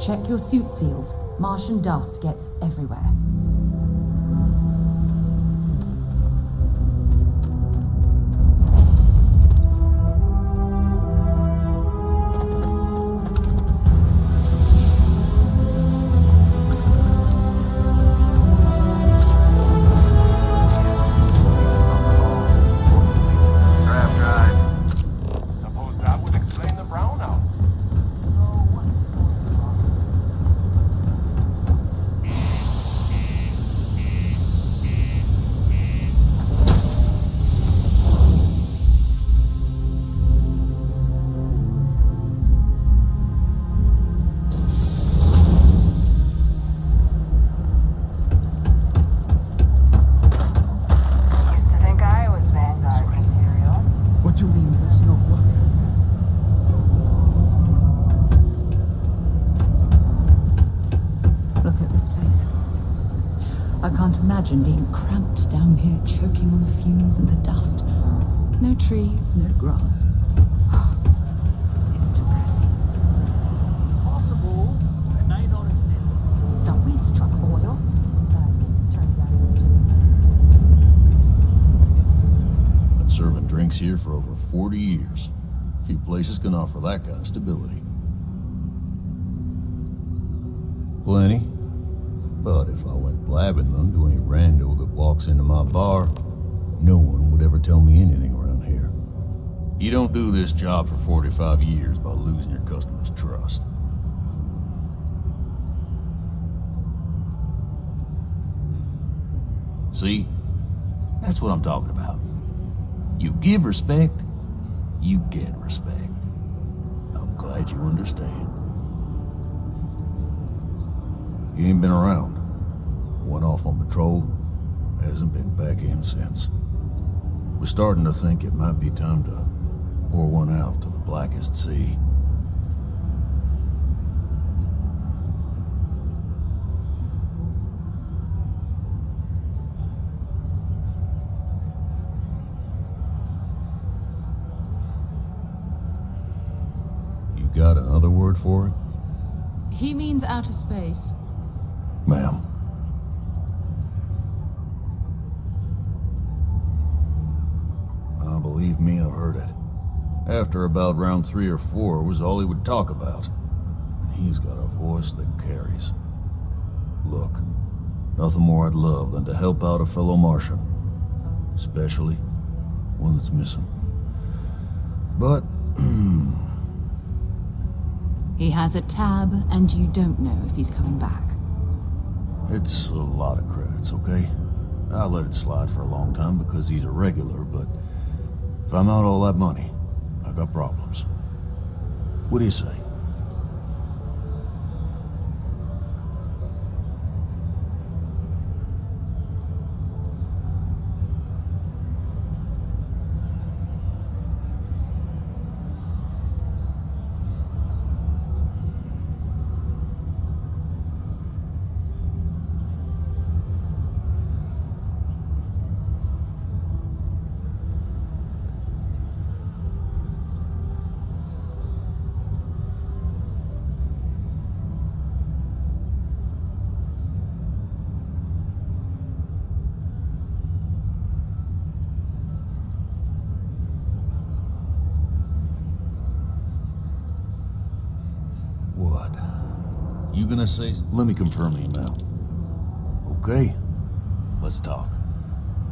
Check your suit seals. Martian dust gets everywhere. I can't imagine being cramped down here, choking on the fumes and the dust. No trees, no grass. It's depressing. Possible. It may not extend. So we struck oil. Turns out it was just... Been serving drinks here for over 40 years. Few places can offer that kind of stability. Plenty. But if I went blabbing them to any rando that walks into my bar, no one would ever tell me anything around here. You don't do this job for 45 years by losing your customers' trust. See? That's what I'm talking about. You give respect, you get respect. I'm glad you understand. You ain't been around. Went off on patrol, hasn't been back in since. We're starting to think it might be time to pour one out to the blackest sea. You got another word for it? He means outer space. Ma'am. Believe me, I've heard it. After about round 3 or 4 was all he would talk about. And he's got a voice that carries. Look, nothing more I'd love than to help out a fellow Martian. Especially one that's missing. But, He has a tab, and you don't know if he's coming back. it's a lot of credits, okay? I let it slide for a long time because he's a regular, but if I'm out all that money, I got problems. What do you say? What? You gonna say? Let me confirm the amount. Okay, let's talk.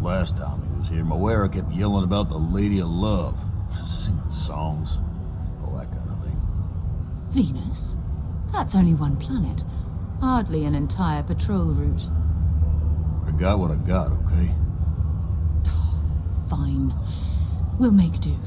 Last time he was here, Moera kept yelling about the Lady of Love, singing songs, all that kind of thing. Venus? That's only one planet. Hardly an entire patrol route. I got what I got, okay? Fine. We'll make do.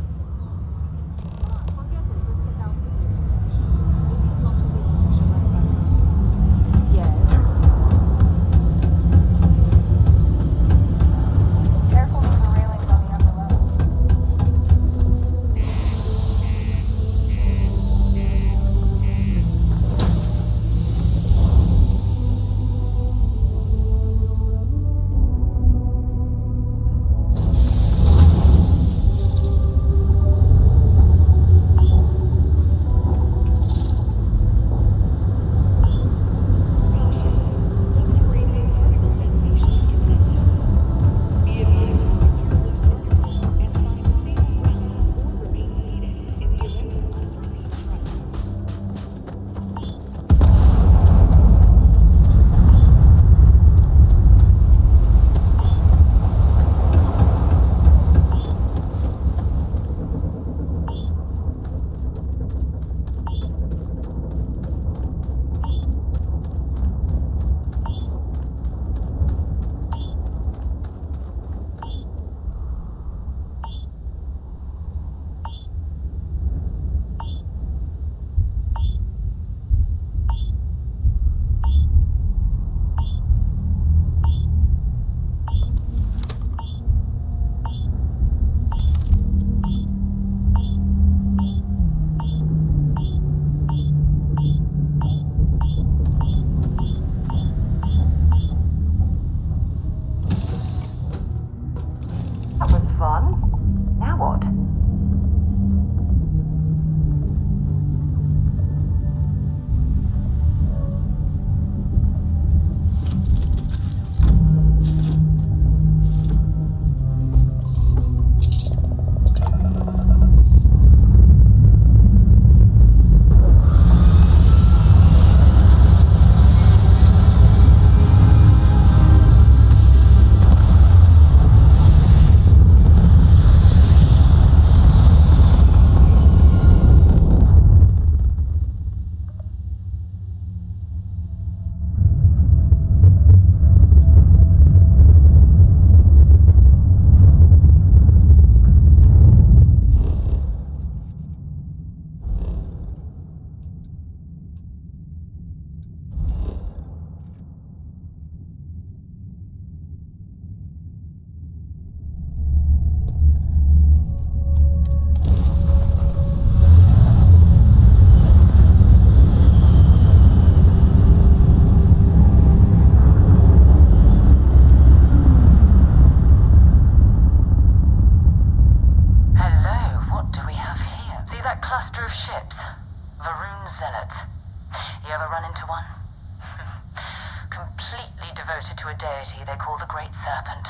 to a deity they call the Great Serpent,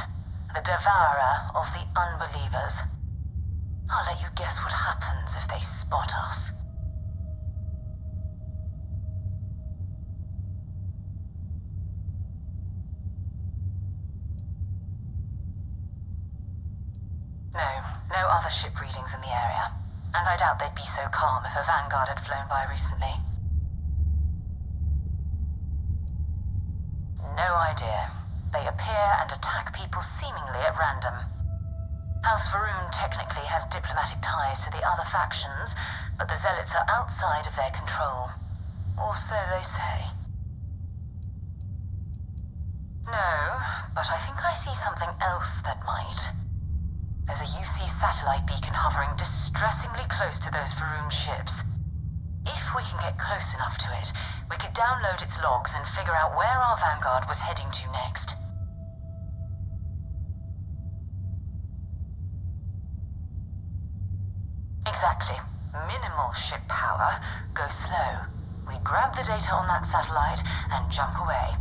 the devourer of the unbelievers. I'll let you guess what happens if they spot us. No other ship readings in the area. And I doubt they'd be so calm if a vanguard had flown by recently. No idea. They appear and attack people seemingly at random. House Varun technically has diplomatic ties to the other factions, but the Zealots are outside of their control. Or so they say. No, but I think I see something else that might. There's a UC satellite beacon hovering distressingly close to those Varun ships. If we can get close enough to it, we could download its logs and figure out where our vanguard was heading to next. Exactly. Minimal ship power. Go slow. We grab the data on that satellite and jump away.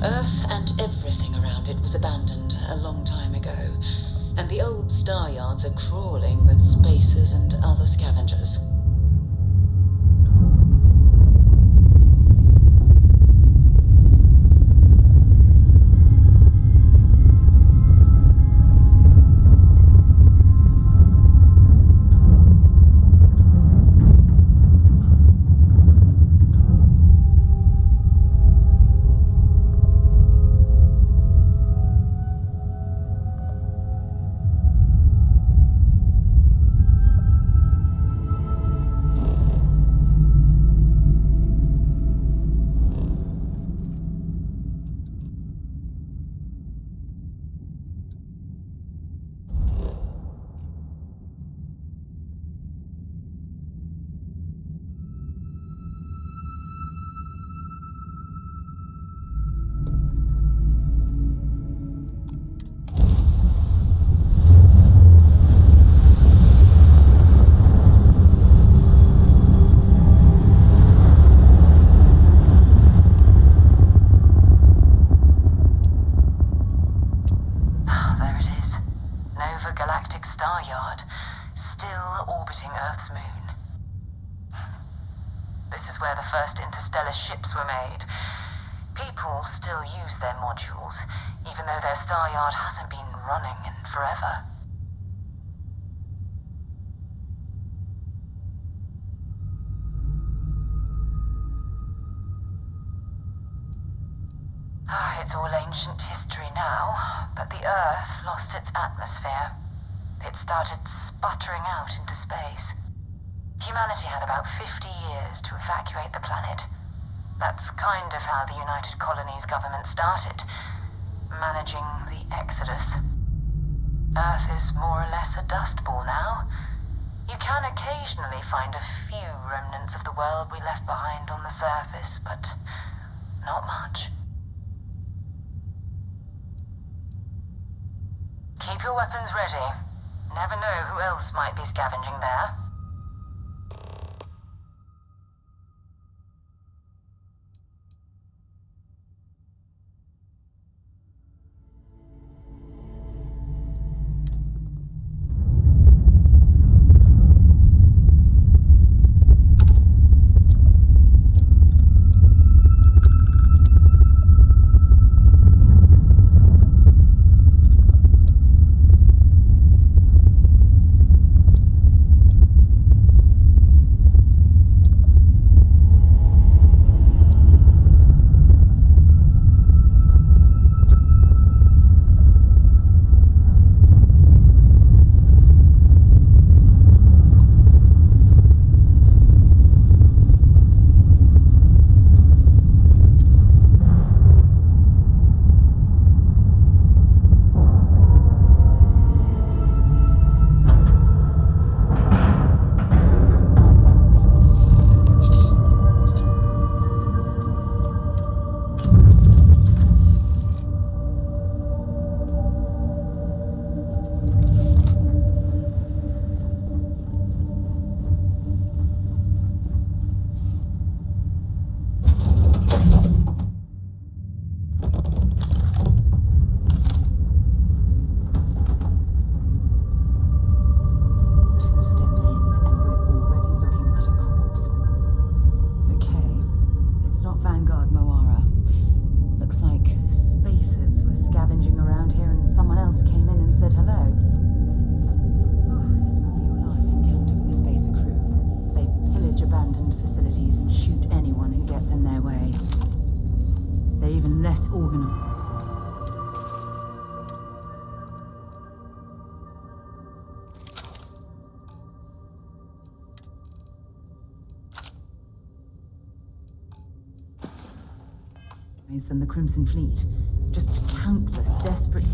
Earth and everything around it was abandoned a long time ago, and the old star yards are crawling with spacers and other scavengers. This is where the first interstellar ships were made. People still use their modules, even though their star yard hasn't been running in forever. It's all ancient history now, but the Earth lost its atmosphere. It started sputtering out into space. Humanity had about 50 years to evacuate the planet. That's kind of how the United Colonies government started, managing the exodus. Earth is more or less a dust ball now. You can occasionally find a few remnants of the world we left behind on the surface, but not much. Keep your weapons ready. Never know who else might be scavenging there. Organized. Than the Crimson Fleet. Just countless desperate...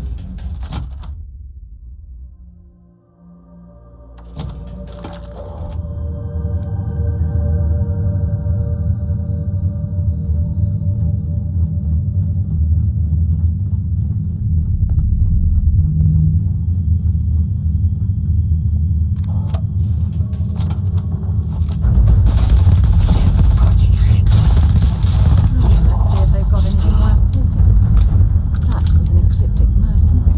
That was an ecliptic mercenary.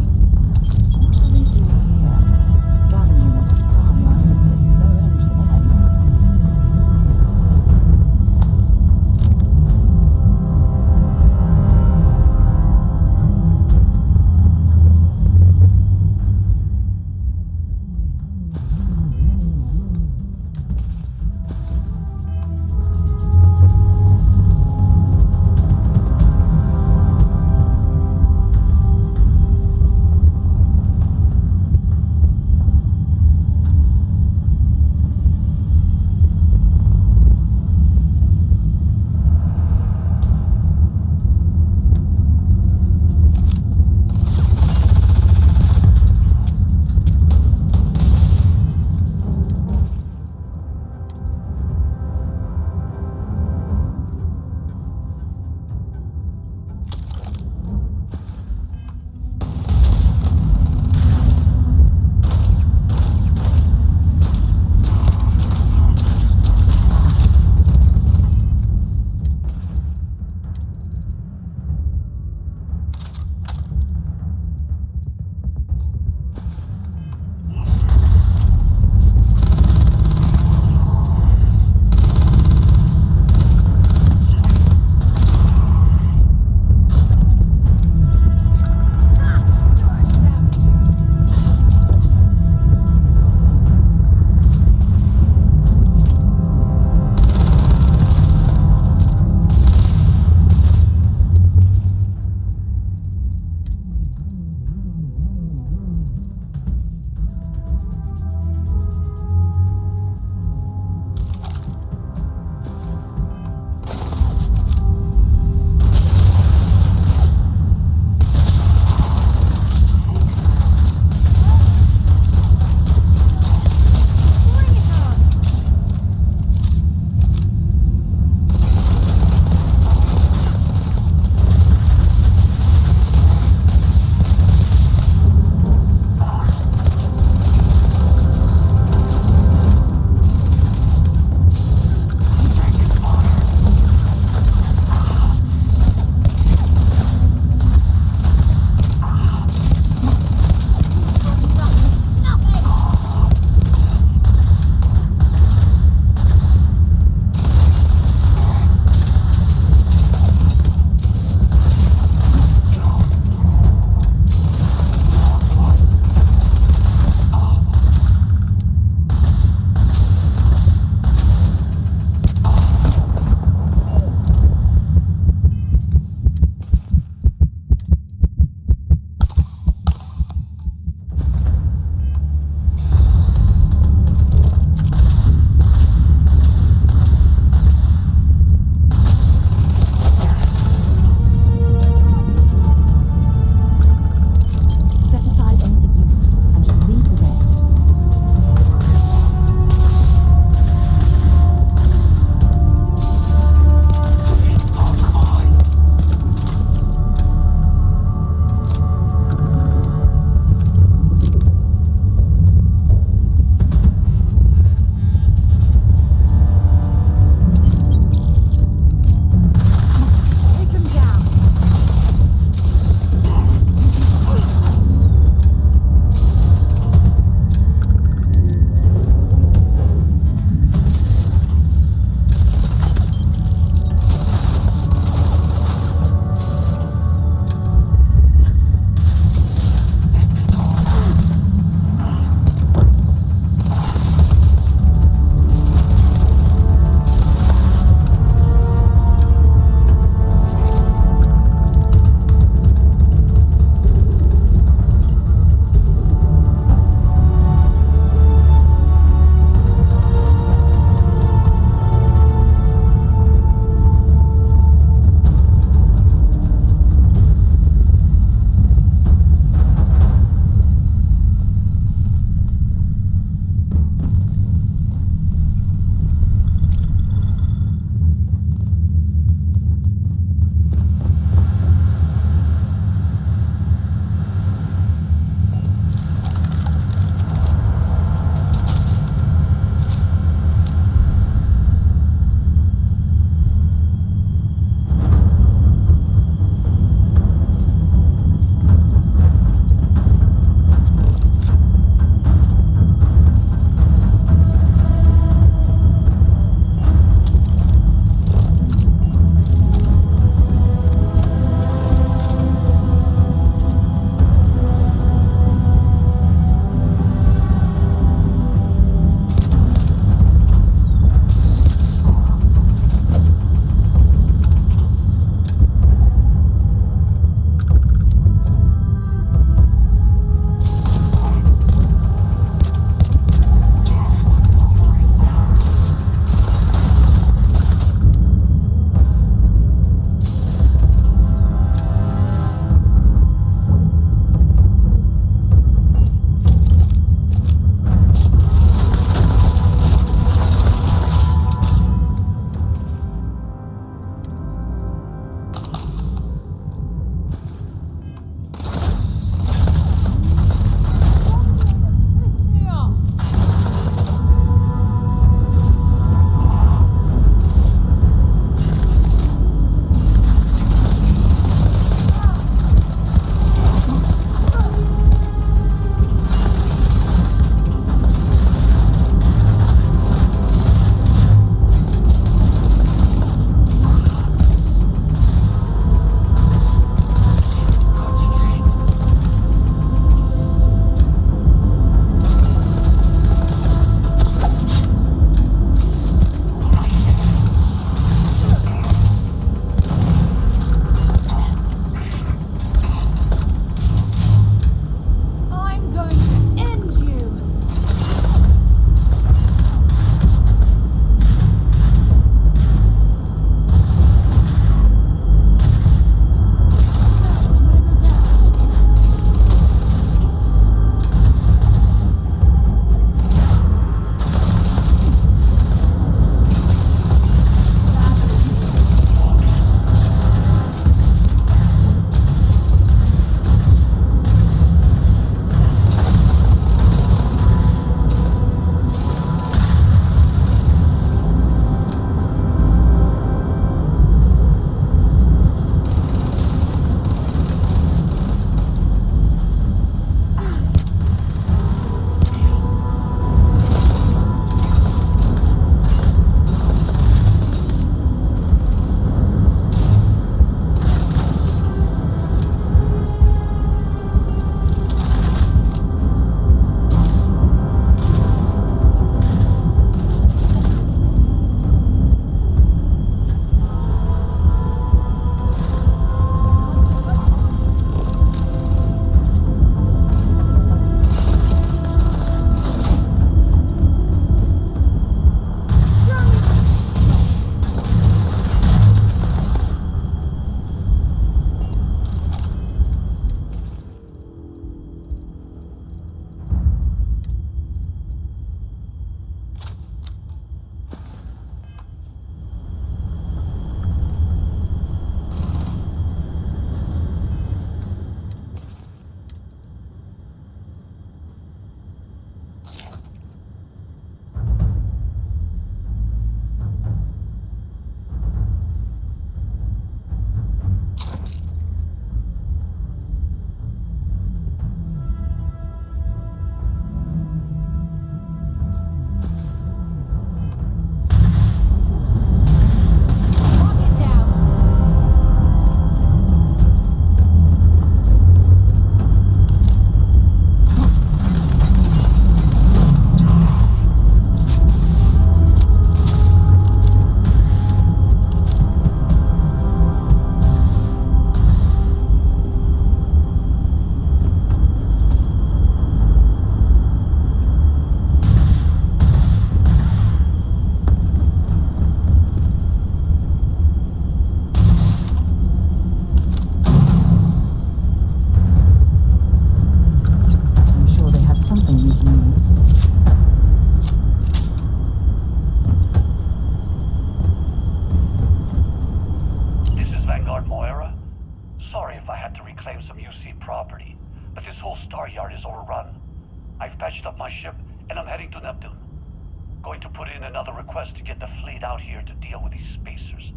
stayed out here to deal with these spacers.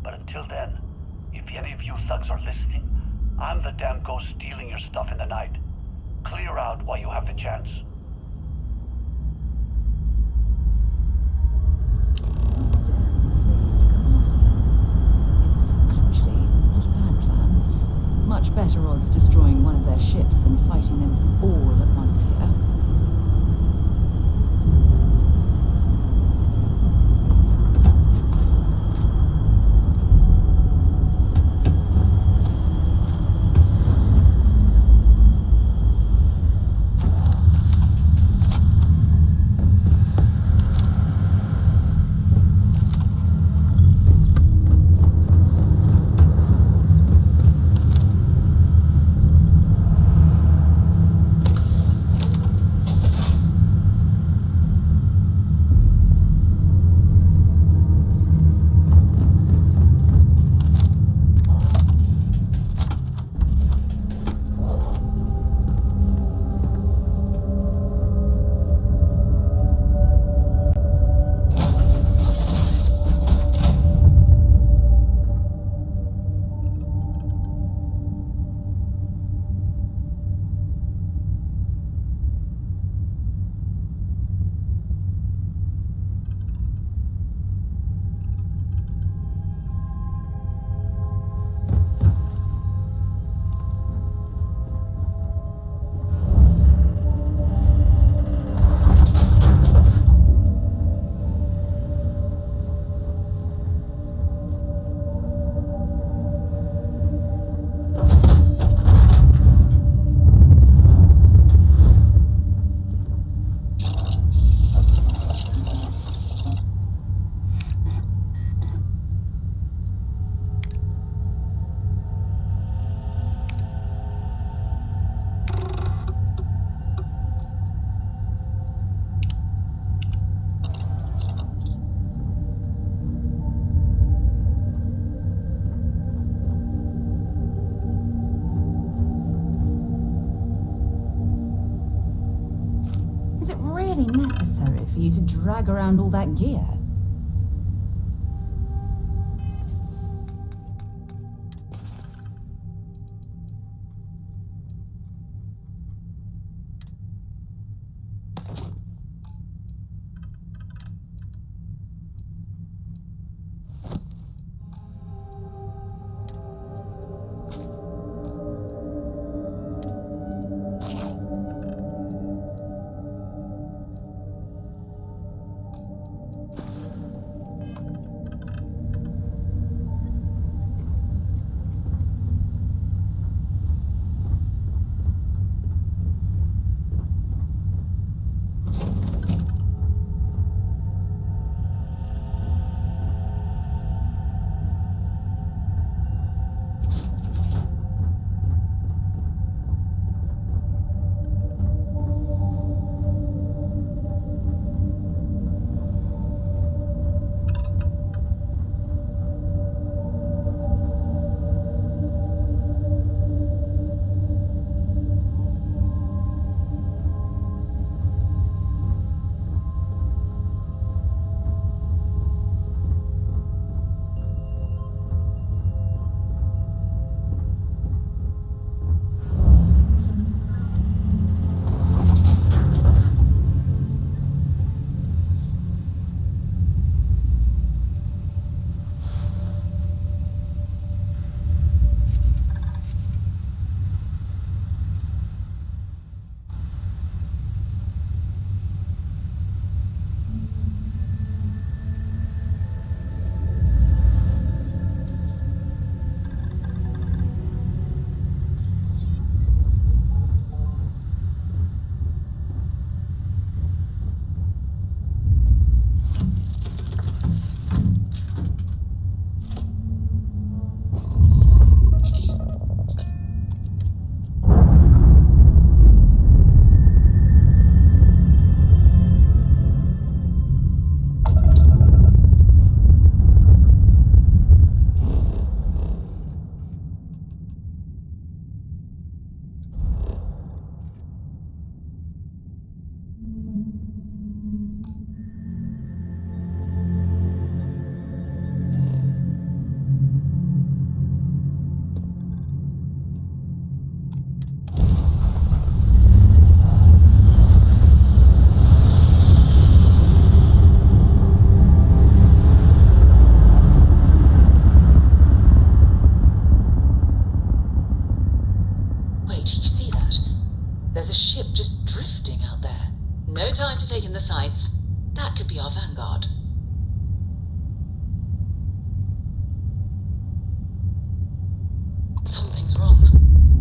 But until then, if any of you thugs are listening, I'm the damn ghost stealing your stuff in the night. Clear out while you have the chance. Spaces to come after them. It's actually not a bad plan. Much better odds destroying one of their ships than fighting them all at once here. Is it really necessary for you to drag around all that gear?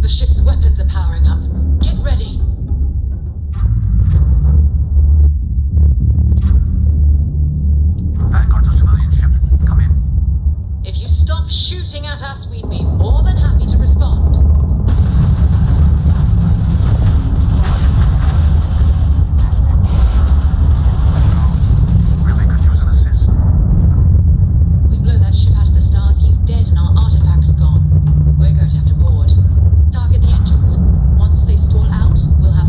The ship's weapons are powering up. Get ready. Vanguard to civilian ship. Come in. If you stop shooting at us, we'd be more than happy to respond. Really could use an assist. We blow that ship out of the stars, he's dead and our artifact's gone. We're going to have to board. Target the engines. Once they stall out, we'll have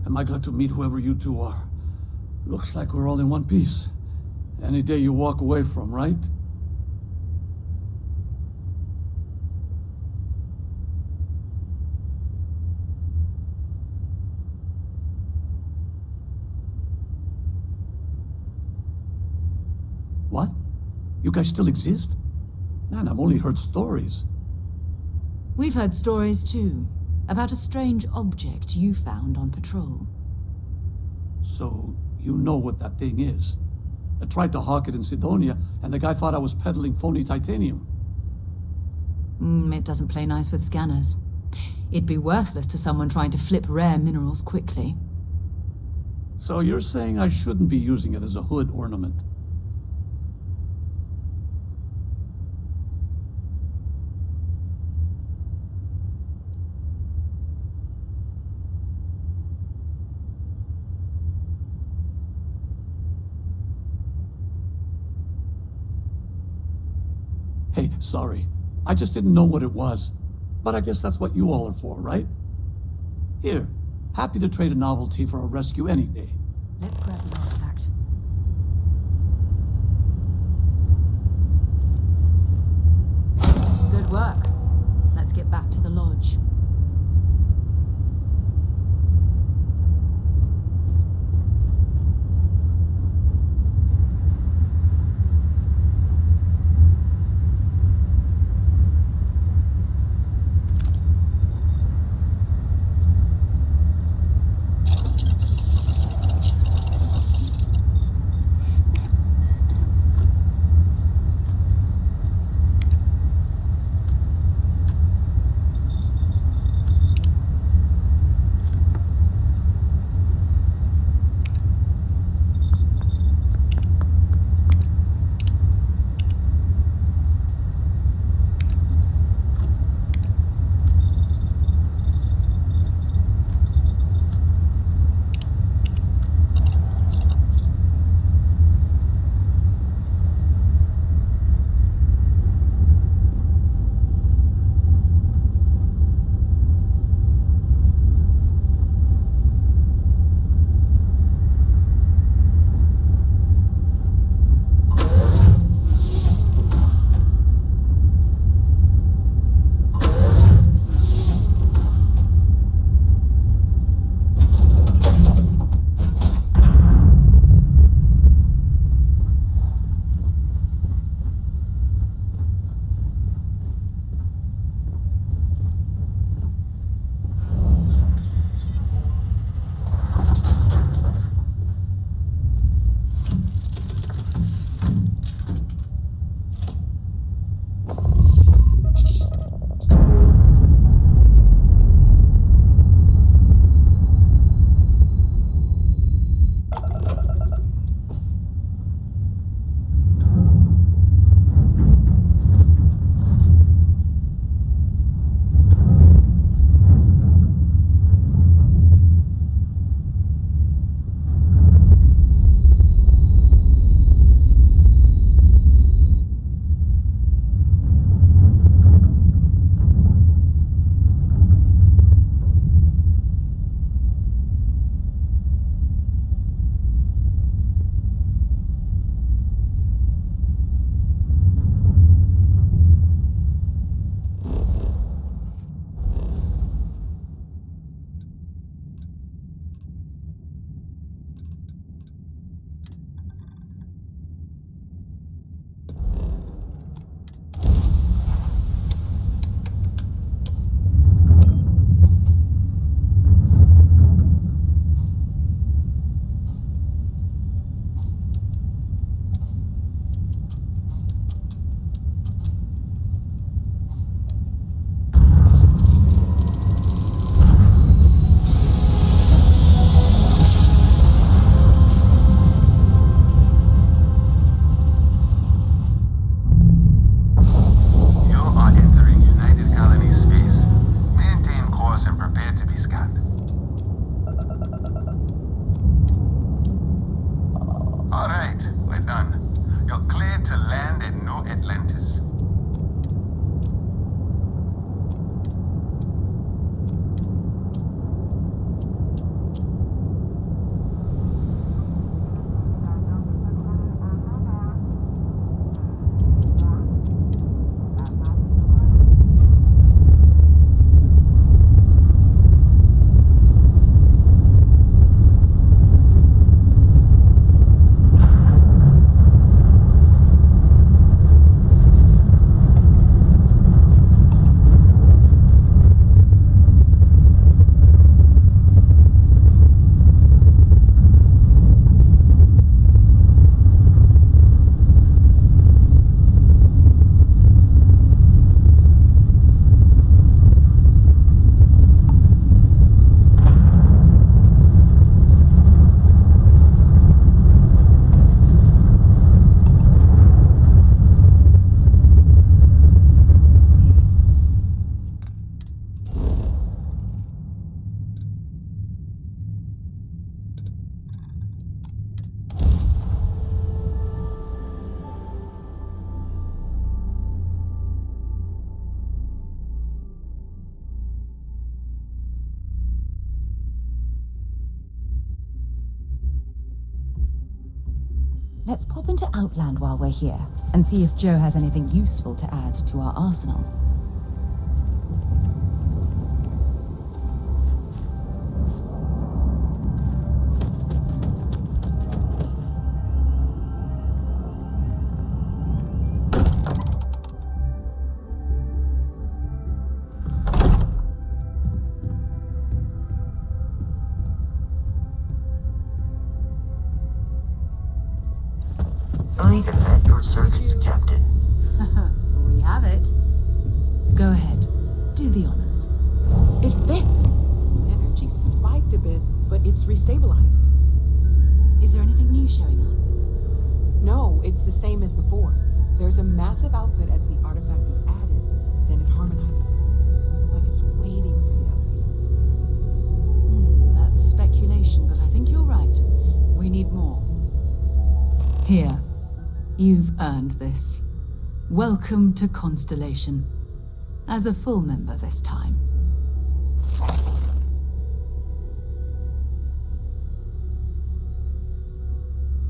Am I glad to meet whoever you two are. Looks like we're all in one piece. Any day you walk away from, right? What? You guys still exist? Man, I've only heard stories. We've heard stories too, about a strange object you found on patrol. So, you know what that thing is. I tried to hawk it in Sidonia, and the guy thought I was peddling phony titanium. It doesn't play nice with scanners. It'd be worthless to someone trying to flip rare minerals quickly. So you're saying I shouldn't be using it as a hood ornament? Hey, sorry. I just didn't know what it was. But I guess that's what you all are for, right? Here, happy to trade a novelty for a rescue any day. Let's grab the artifact. Good work. Let's get back to the lodge. Let's pop into Outland while we're here, and see if Joe has anything useful to add to our arsenal. I am at your service, Captain. We have it. Go ahead. Do the honors. It fits. Energy spiked a bit, but it's restabilized. Is there anything new showing up? No, it's the same as before. There's a massive output as the artifact is added, then it harmonizes. Like it's waiting for the others. That's speculation, but I think you're right. We need more. Here. You've earned this. Welcome to Constellation. As a full member this time.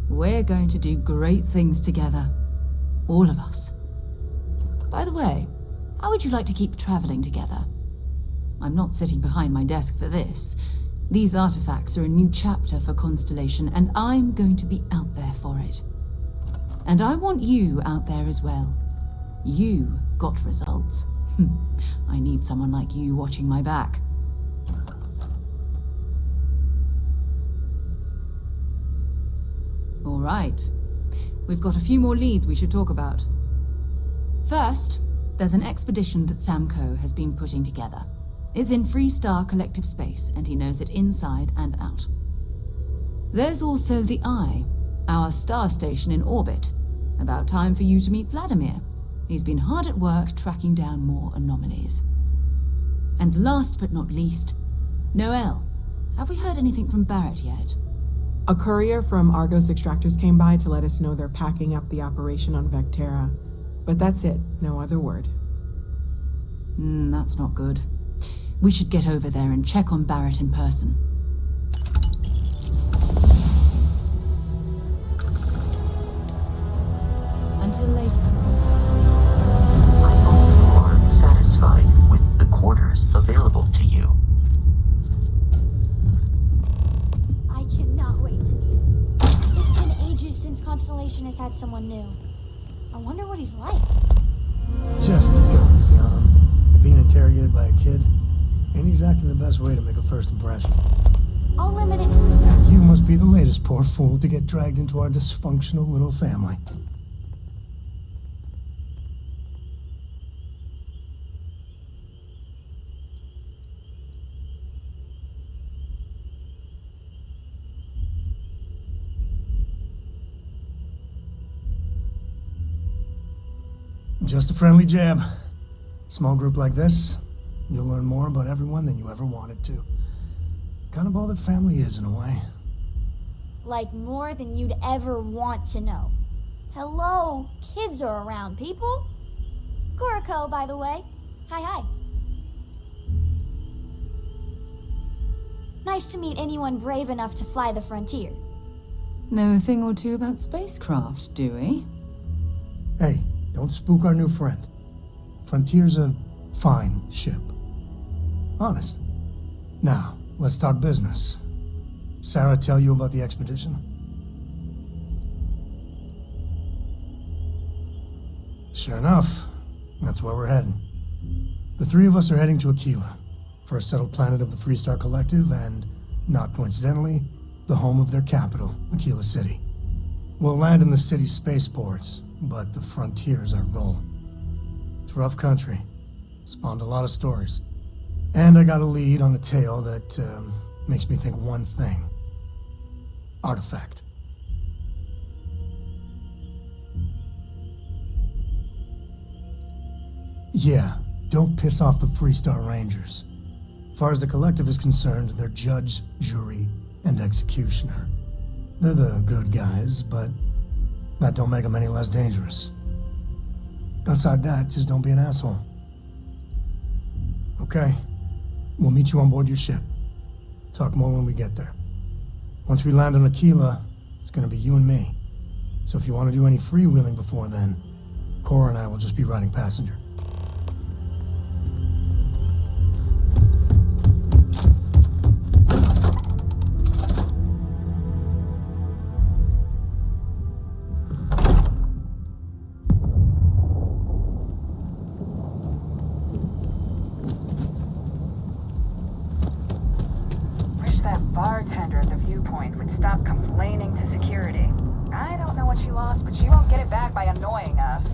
We're going to do great things together. All of us. By the way, how would you like to keep traveling together? I'm not sitting behind my desk for this. These artifacts are a new chapter for Constellation, and I'm going to be out there for it. And I want you out there as well. You got results. I need someone like you watching my back. All right. We've got a few more leads we should talk about. First, there's an expedition that Samco has been putting together. It's in Freestar Collective Space, and he knows it inside and out. There's also the Eye, our star station in orbit. About time for you to meet Vladimir. He's been hard at work tracking down more anomalies. And last but not least, Noel. Have we heard anything from Barrett yet? A courier from Argos Extractors came by to let us know they're packing up the operation on Vectera. But that's it, no other word. That's not good. We should get over there and check on Barrett in person. Until later. I hope you are satisfied with the quarters available to you. I cannot wait to meet him. It's been ages since Constellation has had someone new. I wonder what he's like. Just go easy on him. Being interrogated by a kid ain't exactly the best way to make a first impression. I'll limit it to... And you must be the latest poor fool to get dragged into our dysfunctional little family. Just a friendly jab. Small group like this, you'll learn more about everyone than you ever wanted to. Kind of all that family is, in a way. Like more than you'd ever want to know. Hello, kids are around, people. Kuriko, by the way. Hi. Nice to meet anyone brave enough to fly the frontier. Know a thing or two about spacecraft, do we? Hey, don't spook our new friend. Frontier's a fine ship. Honest. Now, let's talk business. Sarah tell you about the expedition? Sure enough, that's where we're heading. The three of us are heading to Aquila, first settled planet of the Freestar Collective and, not coincidentally, the home of their capital, Aquila City. We'll land in the city's spaceports, but the frontier's our goal. It's rough country. Spawned a lot of stories. And I got a lead on a tale that makes me think one thing. Artifact. Yeah, don't piss off the Freestar Rangers. As far as the Collective is concerned, they're judge, jury, and executioner. They're the good guys, but that don't make them any less dangerous. Outside that, just don't be an asshole. Okay, we'll meet you on board your ship. Talk more when we get there. Once we land on Aquila, it's gonna be you and me. So if you want to do any freewheeling before then, Cora and I will just be riding passenger. Wish that bartender at the viewpoint would stop complaining to security. I don't know what she lost, but she won't get it back by annoying us.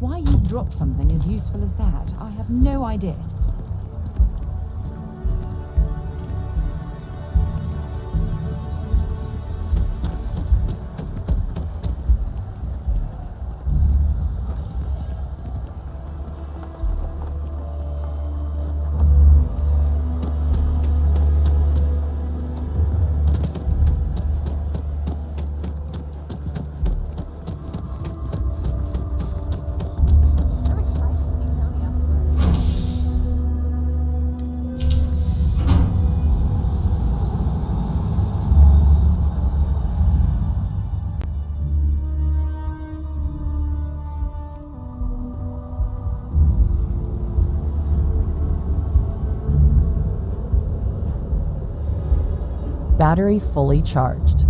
Why you'd drop something as useful as that, I have no idea. Battery fully charged.